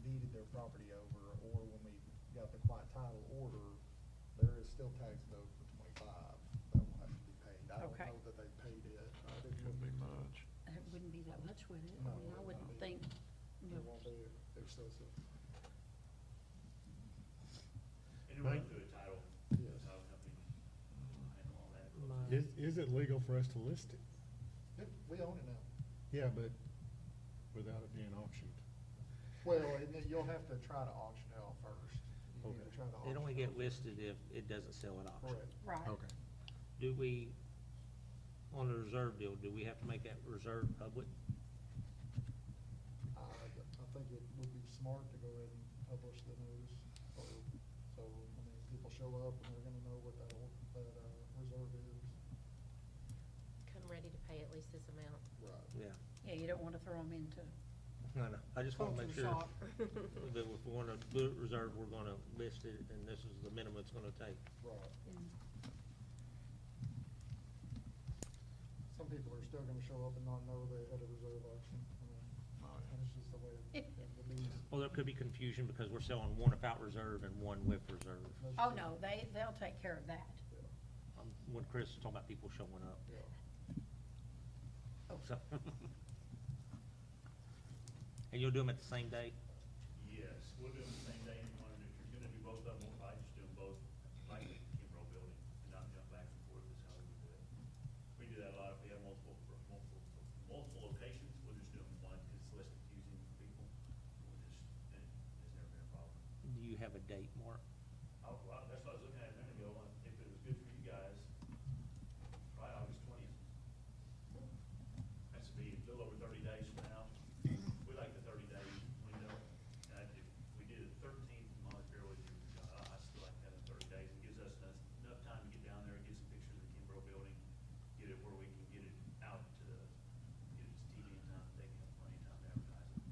deeded their property over, or when we got the quiet title order, there is still tax owed for 25 that will have to be paid. I don't
Okay.
know that they paid it.
Couldn't be much.
it wouldn't be that much, would it?
No,
I mean, I
it
wouldn't
won't
think,
It won't be excessive.
And it run through a title,
Yes.
title company, handle all that.
Is it legal for us to list it?
Yep, we own it now.
Yeah, but without it being auctioned.
Well, and then you'll have to try to auction it off first. You need to try to
It
auction
only
it
get
off.
listed if it doesn't sell at auction.
Correct.
right.
Okay.
Do we, on the reserve deal, do we have to make that reserve public?
I think it would be smart to go ahead and publish the news, so, I mean, people show up and they're gonna know what that reserve is.
Come ready to pay at least this amount.
Right.
Yeah,
Yeah, you don't wanna throw them into
I know, I just wanna make
culture
sure
shock.
that if we wanna do it reserve, we're gonna list it, and this is the minimum it's gonna take.
Right. Some people are still gonna show up and not know they had a reserve auction. I mean,
Oh, yeah.
and it's just the way it would be.
Well, there could be confusion because we're selling one without reserve and one with reserve.
That's
Oh,
true.
no, they'll take care of that.
Yeah,
When Chris was talking about people showing up,
yeah.
so. And you'll do them at the same day?
Yes, we'll do them the same day. If you wanna do, if you're gonna do both of them, we'll probably just do them both, like the Kimbrough building, and not jump back and forth, is how we would do it. We do that a lot. If we have multiple locations, we'll just do them in one, because it's less confusing for people. We'll just, it's never been a problem.
Do you have a date, Mark?
Well, that's what I was looking at a minute ago, if it was good for you guys, probably August 20th. That's to be a little over 30 days from now. We like the 30-day window, and if we did it 13th, I'm not fair with you, I still like that in 30 days. It gives us enough time to get down there, get some pictures of the Kimbrough building, get it where we can get it out to the, get it to TV in time, they can have plenty of time to advertise it.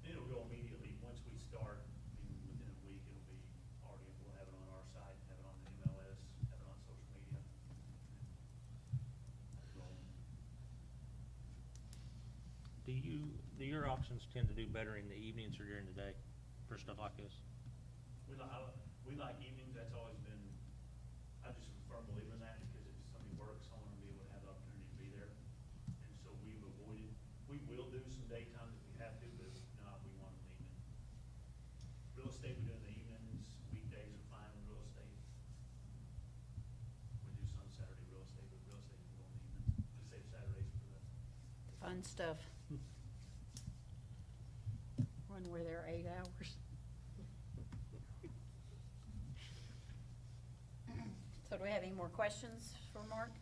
Then it'll go immediately, once we start, even within a week, it'll be already, we'll have it on our site, have it on the MLS, have it on social media.
Do your auctions tend to do better in the evenings or during the day for stuff like this?
We like evenings, that's always been, I'm just a firm believer in that, because if somebody works, I want to be able to have the opportunity to be there. And so we've avoided, we will do some daytime if we have to, but if not, we want an evening. Real estate, we do in the evenings, weekdays are fine with real estate. We do some Saturday real estate, but real estate can go in the evenings, just save Saturdays for the.
Fun stuff. One where they're 8 hours. So do we have any more questions for Mark?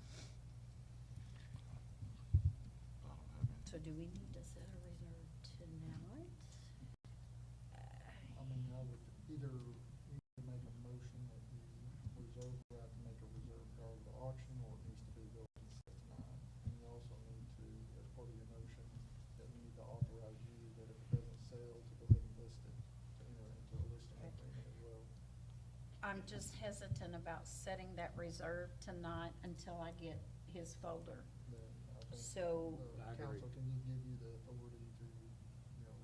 I don't have any.
So do we need to set a reserve tonight?
I mean, I would either make a motion that you reserve the right to make a reserve call to auction, or it needs to be built and set tonight. And you also need to, as part of your motion, that we need to authorize you that if it doesn't sell, to go ahead and list it, to enter into a listing agreement as well.
I'm just hesitant about setting that reserve tonight until I get his folder.
Then I think
So-
I
the
agree.
council can give you the authority to,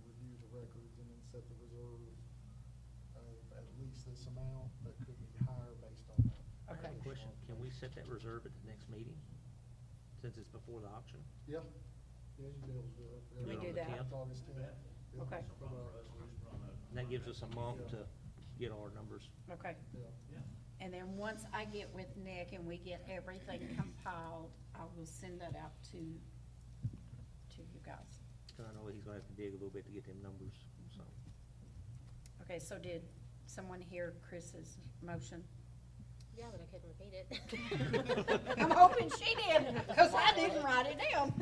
review the records and then set the reserve of at least this amount, that could be higher based on that.
I have a question. Can we set that reserve at the next meeting, since it's before the auction?
Yeah, yeah, you'd be able to do it.
Can we do that?
It's August 10th. Yeah.
Okay.
No problem for us, we'll just run a.
And that gives us a month to get our numbers.
Okay.
Yeah.
Yeah.
And then once I get with Nick and we get everything compiled, I will send that out to you guys.
Cause I know he's gonna have to dig a little bit to get them numbers, so.
Okay, so did someone hear Chris's motion?
Yeah, but I couldn't repeat it.
I'm hoping she did, because I didn't write it down.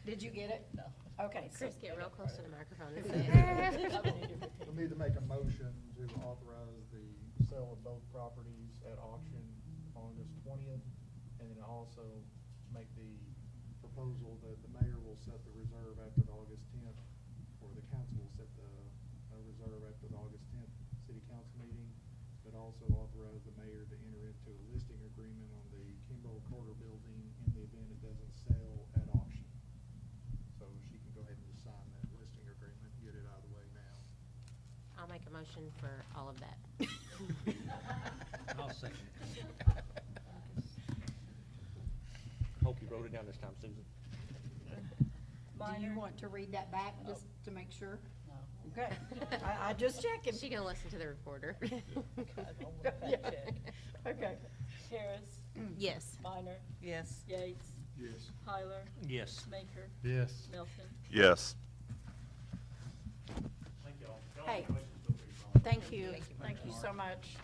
Did you get it? No. Okay, so,
Chris, get real close to the microphone and say it.
We need to make a motion to authorize the sale of both properties at auction August 20th, and then also make the proposal that the mayor will set the reserve after the August 10th, or the council will set the reserve after the August 10th city council meeting, but also authorize the mayor to enter into a listing agreement on the Kimbrough Quarter building in the event it doesn't sell at auction. So she can go ahead and just sign that listing agreement, get it out of the way now.
I'll make a motion for all of that.
I'll second it. Hope you wrote it down this time, Susan.
Do you want to read that back just to make sure? No. Okay, I just checking.
She gonna listen to the recorder.
Okay.
Harris,
Yes.
Minor,
Yes.
Yates,
Yes.
Tyler,
Yes.
Maker,
Yes.
Melton.
Yes.
Thank y'all. If y'all have
Hey,
any questions, feel free to call me.
thank you, thank you so much.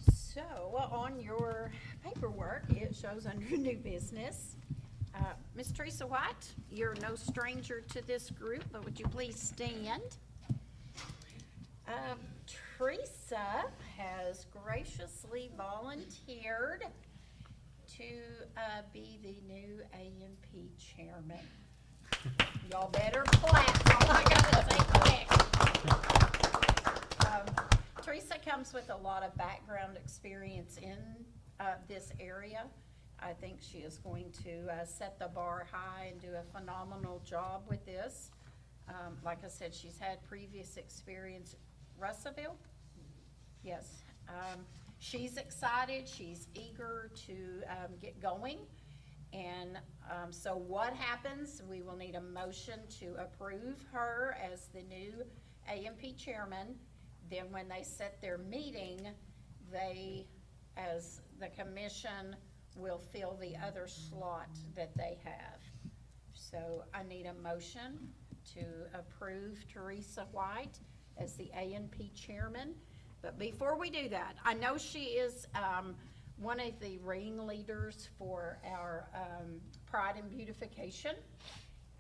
So, on your paperwork, it shows under new business. Ms. Teresa White, you're no stranger to this group, but would you please stand? Teresa has graciously volunteered to be the new A&P chairman. Y'all better clap, all I gotta say, clap. Teresa comes with a lot of background experience in this area. I think she is going to set the bar high and do a phenomenal job with this. Like I said, she's had previous experience. Russellville? Yes. She's excited, she's eager to get going. And so what happens, we will need a motion to approve her as the new A&P chairman. Then when they set their meeting, they, as the commission, will fill the other slot that they have. So I need a motion to approve Teresa White as the A&P chairman. But before we do that, I know she is one of the ringleaders for our Pride and Beautification.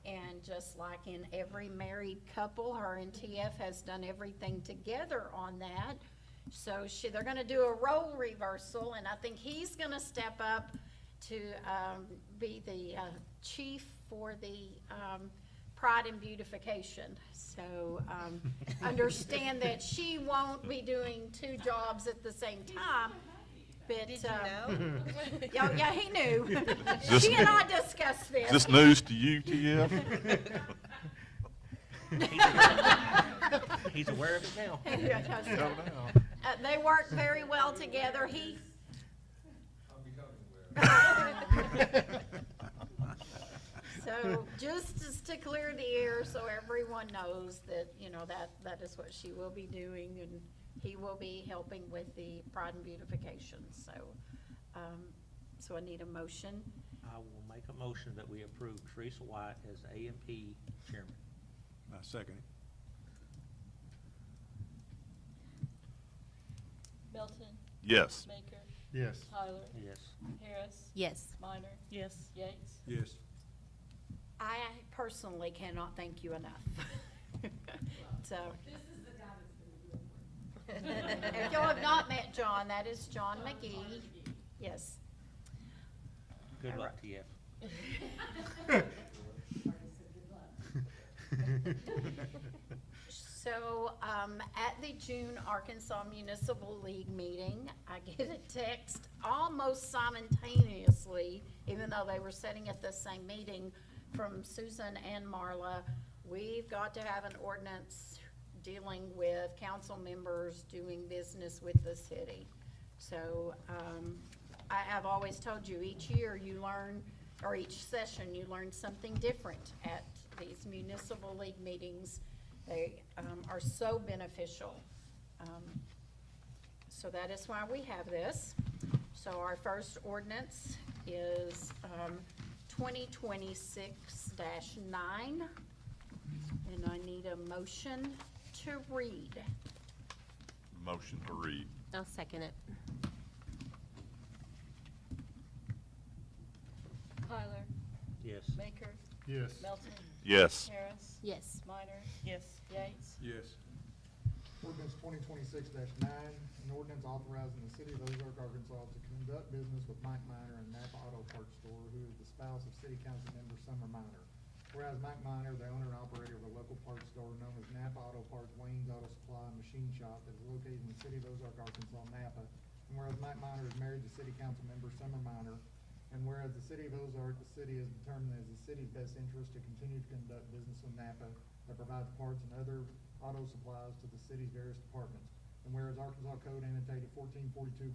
And just like in every married couple, her and TF has done everything together on that. So they're gonna do a role reversal, and I think he's gonna step up to be the chief for the Pride and Beautification. So understand that she won't be doing two jobs at the same time. But,
Did you know?
yeah, he knew.
This-
She and I discussed this.
Is this news to you, TF?
He's aware of it now.
They work very well together. So just as to clear the air, so everyone knows that, that is what she will be doing, and he will be helping with the Pride and Beautification. So, so I need a motion.
I will make a motion that we approve Teresa White as A&P chairman.
I second it.
Melton,
Yes.
Maker,
Yes.
Tyler,
Yes.
Harris,
Yes.
Minor,
Yes.
Yates.
Yes.
I personally cannot thank you enough. So. If y'all have not met John, that is John McGee. Yes.
Good luck, TF.
So, at the June Arkansas Municipal League meeting, I get a text almost simultaneously, even though they were sitting at the same meeting, from Susan and Marla. We've got to have an ordinance dealing with council members doing business with the city. So, I have always told you, each year you learn, or each session, you learn something different at these municipal league meetings. They are so beneficial. So that is why we have this. So our first ordinance is 2026-9. And I need a motion to read.
Motion to read.
I'll second it.
Tyler,
Yes.
Maker,
Yes.
Melton.
Yes.
Harris.
Yes.
Minor.
Yes.
Yates.
Yes.
Ordinance 2026-9, an ordinance authorizing the city of Ozark, Arkansas to conduct business with Mike Minor and Napa Auto Parts Store, who is the spouse of city council member Summer Minor. Whereas Mike Minor, the owner and operator of a local parts store known as Napa Auto Parts Wayne's Auto Supply and Machine Shop that is located in the city of Ozark, Arkansas, Napa. And whereas Mike Minor is married to city council member Summer Minor, and whereas the city of Ozark, the city has determined as the city's best interest to continue to conduct business with Napa that provides parts and other auto supplies to the city's various departments. And whereas Arkansas Code annotated 1442-107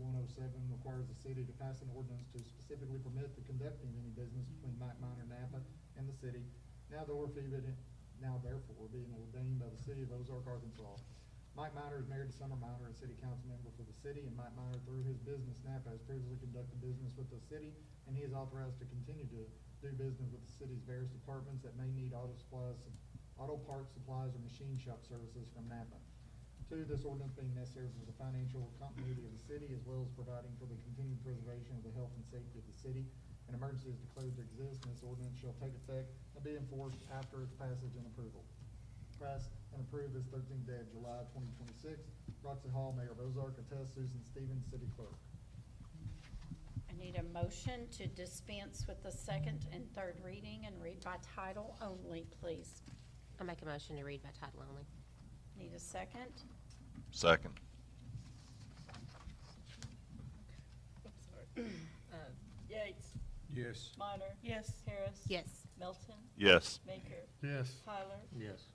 requires the city to pass an ordinance to specifically permit the conducting of any business between Mike Minor, Napa, and the city, now therefore being ordained by the city of Ozark, Arkansas. Mike Minor is married to Summer Minor, a city council member for the city, and Mike Minor, through his business, Napa, has previously conducted business with the city, and he is authorized to continue to do business with the city's various departments that may need auto supplies, auto parts, supplies, or machine shop services from Napa. Two, this ordinance being necessary for the financial continuity of the city, as well as providing for the continued preservation of the health and safety of the city. An emergency is declared to exist, and this ordinance shall take effect and be enforced after its passage and approval. Passed and approved this 13th day of July 2026. Roxy Hall, Mayor of Ozark, attests Susan Stevens, City Clerk.
I need a motion to dispense with the second and third reading and read by title only, please.
I'll make a motion to read by title only.
Need a second?
Second.
Yates.
Yes.
Minor.
Yes.
Harris.
Yes.
Melton.
Yes.
Maker.
Yes.
Tyler.
Yes.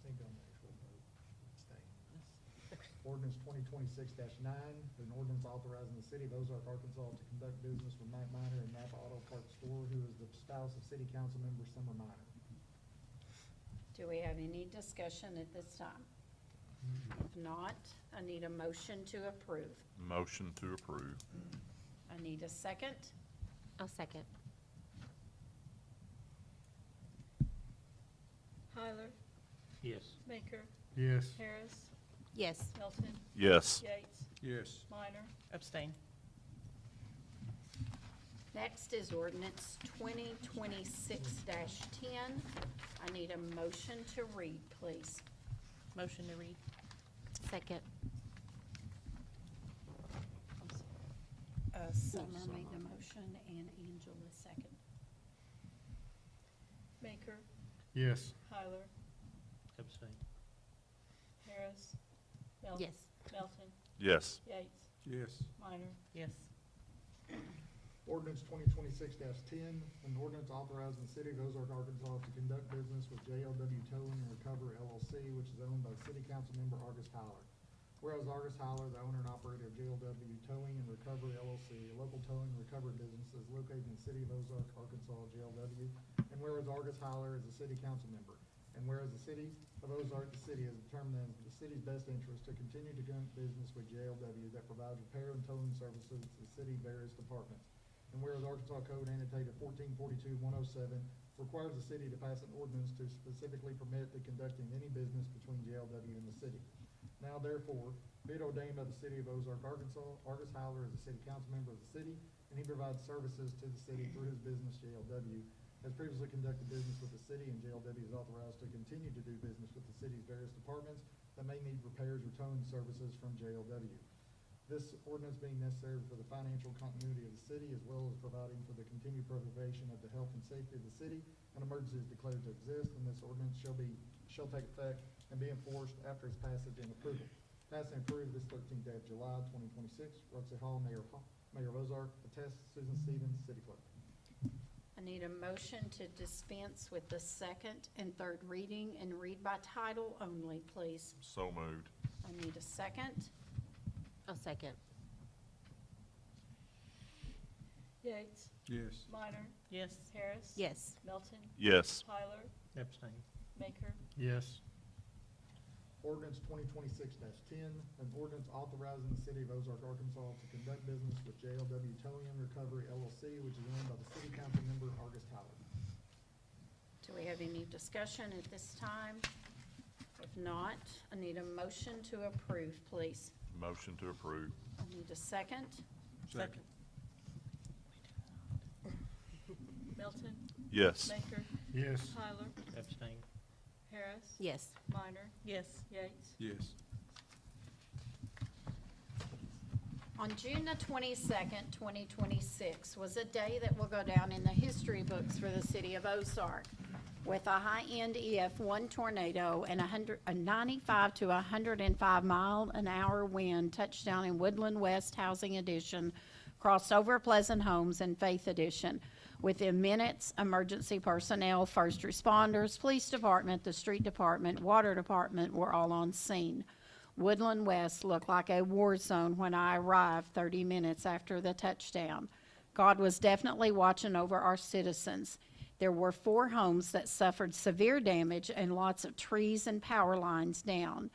Think on the actual vote. Abstain. Ordinance 2026-9, an ordinance authorizing the city of Ozark, Arkansas to conduct business with Mike Minor and Napa Auto Parts Store, who is the spouse of city council member Summer Minor.
Do we have any discussion at this time? If not, I need a motion to approve.
Motion to approve.
I need a second.
I'll second.
Tyler.
Yes.
Maker.
Yes.
Harris.
Yes.
Melton.
Yes.
Yates.
Yes.
Minor.
Abstain.
Next is ordinance 2026-10. I need a motion to read, please.
Motion to read.
Second.
Summer made the motion and Angela second.
Maker.
Yes.
Tyler.
Abstain.
Harris. Melton.
Yes.
Melton.
Yes.
Yates.
Yes.
Minor.
Yes.
Ordinance 2026-10, an ordinance authorizing the city of Ozark, Arkansas to conduct business with JLW Towing and Recovery LLC, which is owned by city council member Argus Howler. Whereas Argus Howler, the owner and operator of JLW Towing and Recovery LLC, a local towing and recovery business is located in the city of Ozark, Arkansas, JLW, and whereas Argus Howler is a city council member, and whereas the city of Ozark, the city has determined in the city's best interest to continue to conduct business with JLW that provides repair and towing services to the city various departments. And whereas Arkansas Code annotated 1442-107 requires the city to pass an ordinance to specifically permit the conducting of any business between JLW and the city. Now therefore, be it ordained by the city of Ozark, Arkansas, Argus Howler is a city council member of the city, and he provides services to the city through his business JLW, has previously conducted business with the city, and JLW is authorized to continue to do business with the city's various departments that may need repairs or towing services from JLW. This ordinance being necessary for the financial continuity of the city, as well as providing for the continued preservation of the health and safety of the city, an emergency is declared to exist, and this ordinance shall take effect and be enforced after its passage and approval. Passed and approved this 13th day of July 2026. Roxy Hall, Mayor of Ozark, attests Susan Stevens, City Clerk.
I need a motion to dispense with the second and third reading and read by title only, please.
So moved.
I need a second.
I'll second.
Yates.
Yes.
Minor.
Yes.
Harris.
Yes.
Melton.
Yes.
Tyler.
Abstain.
Maker.
Yes.
Ordinance 2026-10, an ordinance authorizing the city of Ozark, Arkansas to conduct business with JLW Towing and Recovery LLC, which is owned by the city council member Argus Howler.
Do we have any discussion at this time? If not, I need a motion to approve, please.
Motion to approve.
I need a second.
Second.
Melton.
Yes.
Baker,
Yes.
Tyler,
Abstain.
Harris,
Yes.
Minor,
Yes.
Yates.
Yes.
On June the 22nd, 2026, was a day that will go down in the history books for the city of Ozark, with a high-end EF1 tornado and a 95 to 105 mile an hour wind touched down in Woodland West Housing Edition, crossed over Pleasant Homes and Faith Edition. Within minutes, emergency personnel, first responders, police department, the street department, water department were all on scene. Woodland West looked like a war zone when I arrived 30 minutes after the touchdown. God was definitely watching over our citizens. There were 4 homes that suffered severe damage and lots of trees and power lines down.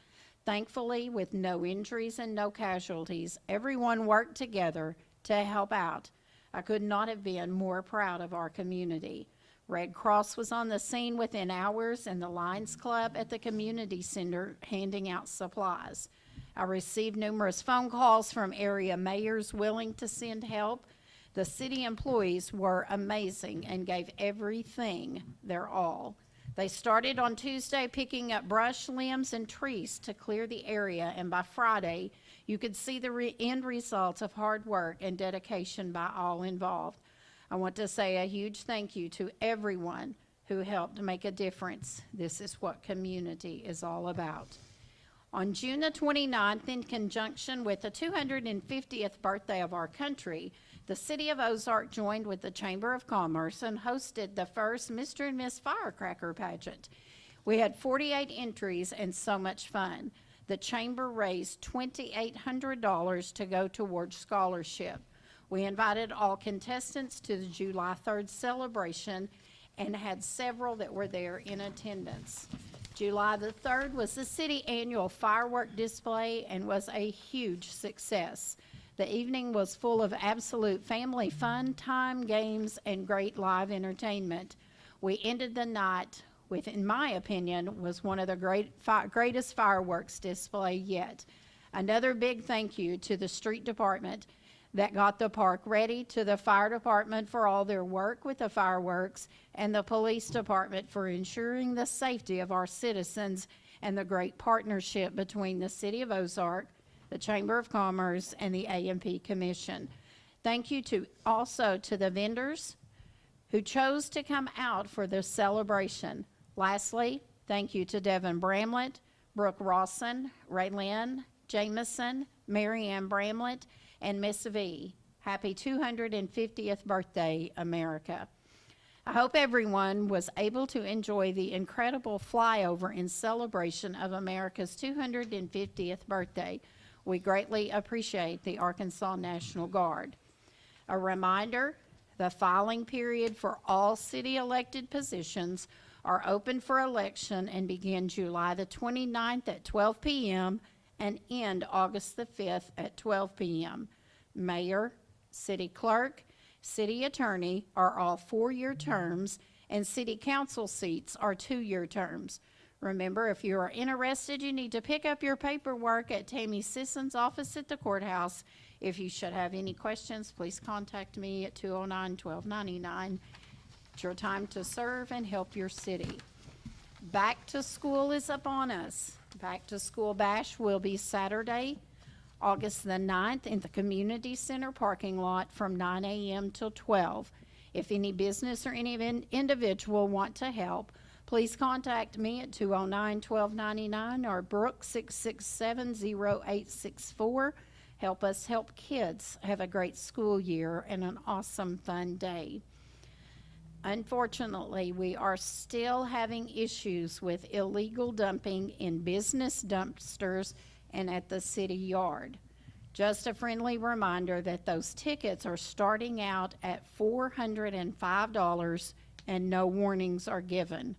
Thankfully, with no injuries and no casualties, everyone worked together to help out. I could not have been more proud of our community. Red Cross was on the scene within hours, and the Lions Club at the community center handing out supplies. I received numerous phone calls from area mayors willing to send help. The city employees were amazing and gave everything their all. They started on Tuesday picking up brush, limbs, and trees to clear the area, and by Friday, you could see the end results of hard work and dedication by all involved. I want to say a huge thank you to everyone who helped make a difference. This is what community is all about. On June the 29th, in conjunction with the 250th birthday of our country, the City of Ozark joined with the Chamber of Commerce and hosted the first Mr. and Miss Firecracker pageant. We had 48 entries and so much fun. The Chamber raised $2,800 to go towards scholarship. We invited all contestants to the July 3rd celebration and had several that were there in attendance. July the 3rd was the city annual firework display and was a huge success. The evening was full of absolute family fun, time, games, and great live entertainment. We ended the night with, in my opinion, was one of the greatest fireworks display yet. Another big thank you to the street department that got the park ready, to the fire department for all their work with the fireworks, and the police department for ensuring the safety of our citizens, and the great partnership between the City of Ozark, the Chamber of Commerce, and the A&P Commission. Thank you also to the vendors who chose to come out for the celebration. Lastly, thank you to Devin Bramlett, Brooke Rawson, Raylynn Jameson, Mary Ann Bramlett, and Miss V. Happy 250th birthday, America. I hope everyone was able to enjoy the incredible flyover in celebration of America's 250th birthday. We greatly appreciate the Arkansas National Guard. A reminder, the filing period for all city elected positions are open for election and begin July the 29th at 12 p.m. and end August the 5th at 12 p.m. Mayor, city clerk, city attorney are all 4-year terms, and city council seats are 2-year terms. Remember, if you are interested, you need to pick up your paperwork at Tammy Sisson's office at the courthouse. If you should have any questions, please contact me at 209-1299. It's your time to serve and help your city. Back to school is upon us. Back to School Bash will be Saturday, August the 9th in the Community Center parking lot from 9 a.m. till 12. If any business or any individual want to help, please contact me at 209-1299 or Brooke 667-0864. Help us help kids have a great school year and an awesome fun day. Unfortunately, we are still having issues with illegal dumping in business dumpsters and at the city yard. Just a friendly reminder that those tickets are starting out at $405 and no warnings are given.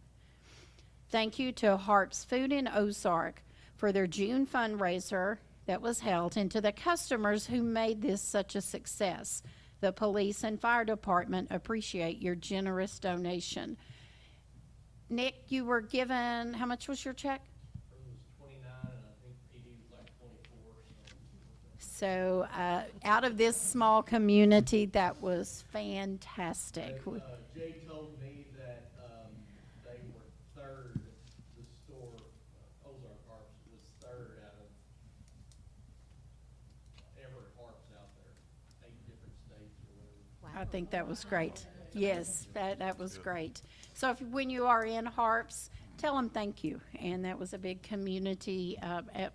Thank you to Harp's Food in Ozark for their June fundraiser that was held, and to the customers who made this such a success. The police and fire department appreciate your generous donation. Nick, you were given, how much was your check?
It was 29, and I think PD was like 24,
So out of this small community, that was fantastic.
Jay told me
I think that was great. Yes, that was great. So if, when you are in Harps, tell them thank you. And that was a big community, that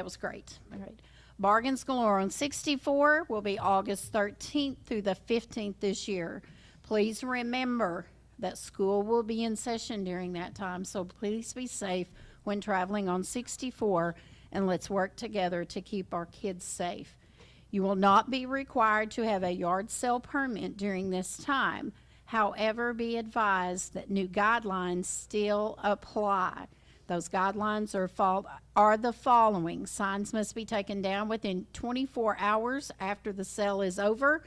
was great. All right. Bargains galore on 64 will be August 13th through the 15th this year. Please remember that school will be in session during that time, so please be safe when traveling on 64, and let's work together to keep our kids safe. You will not be required to have a yard sale permit during this time. However, be advised that new guidelines still apply. Those guidelines are the following. Signs must be taken down within 24 hours after the sale is over.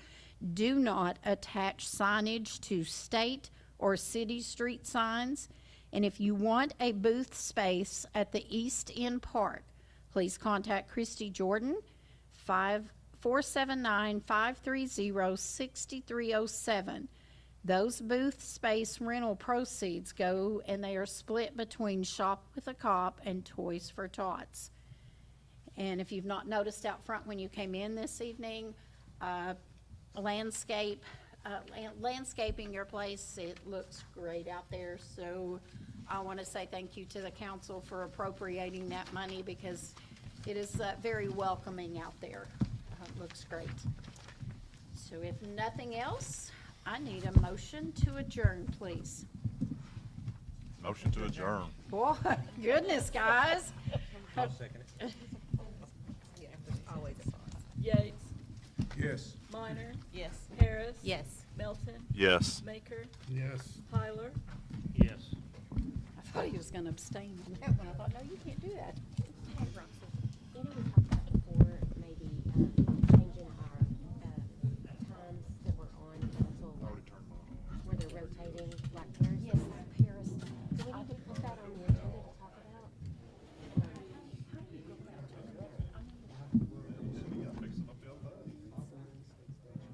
Do not attach signage to state or city street signs. And if you want a booth space at the East End Park, please contact Christy Jordan, 479-530-6307. Those booth space rental proceeds go, and they are split between Shop with a Cop and Toys for Tots. And if you've not noticed out front when you came in this evening, landscaping your place, it looks great out there. So I want to say thank you to the council for appropriating that money, because it is very welcoming out there. It looks great. So if nothing else, I need a motion to adjourn, please.
Motion to adjourn.
Boy, goodness, guys.
I'll second it.
Yates,
Yes.
Minor,
Yes.
Harris.
Yes.
Melton,
Yes.
Maker,
Yes.
Tyler.
Yes.
I thought he was going to abstain on that one. I thought, no, you can't do that.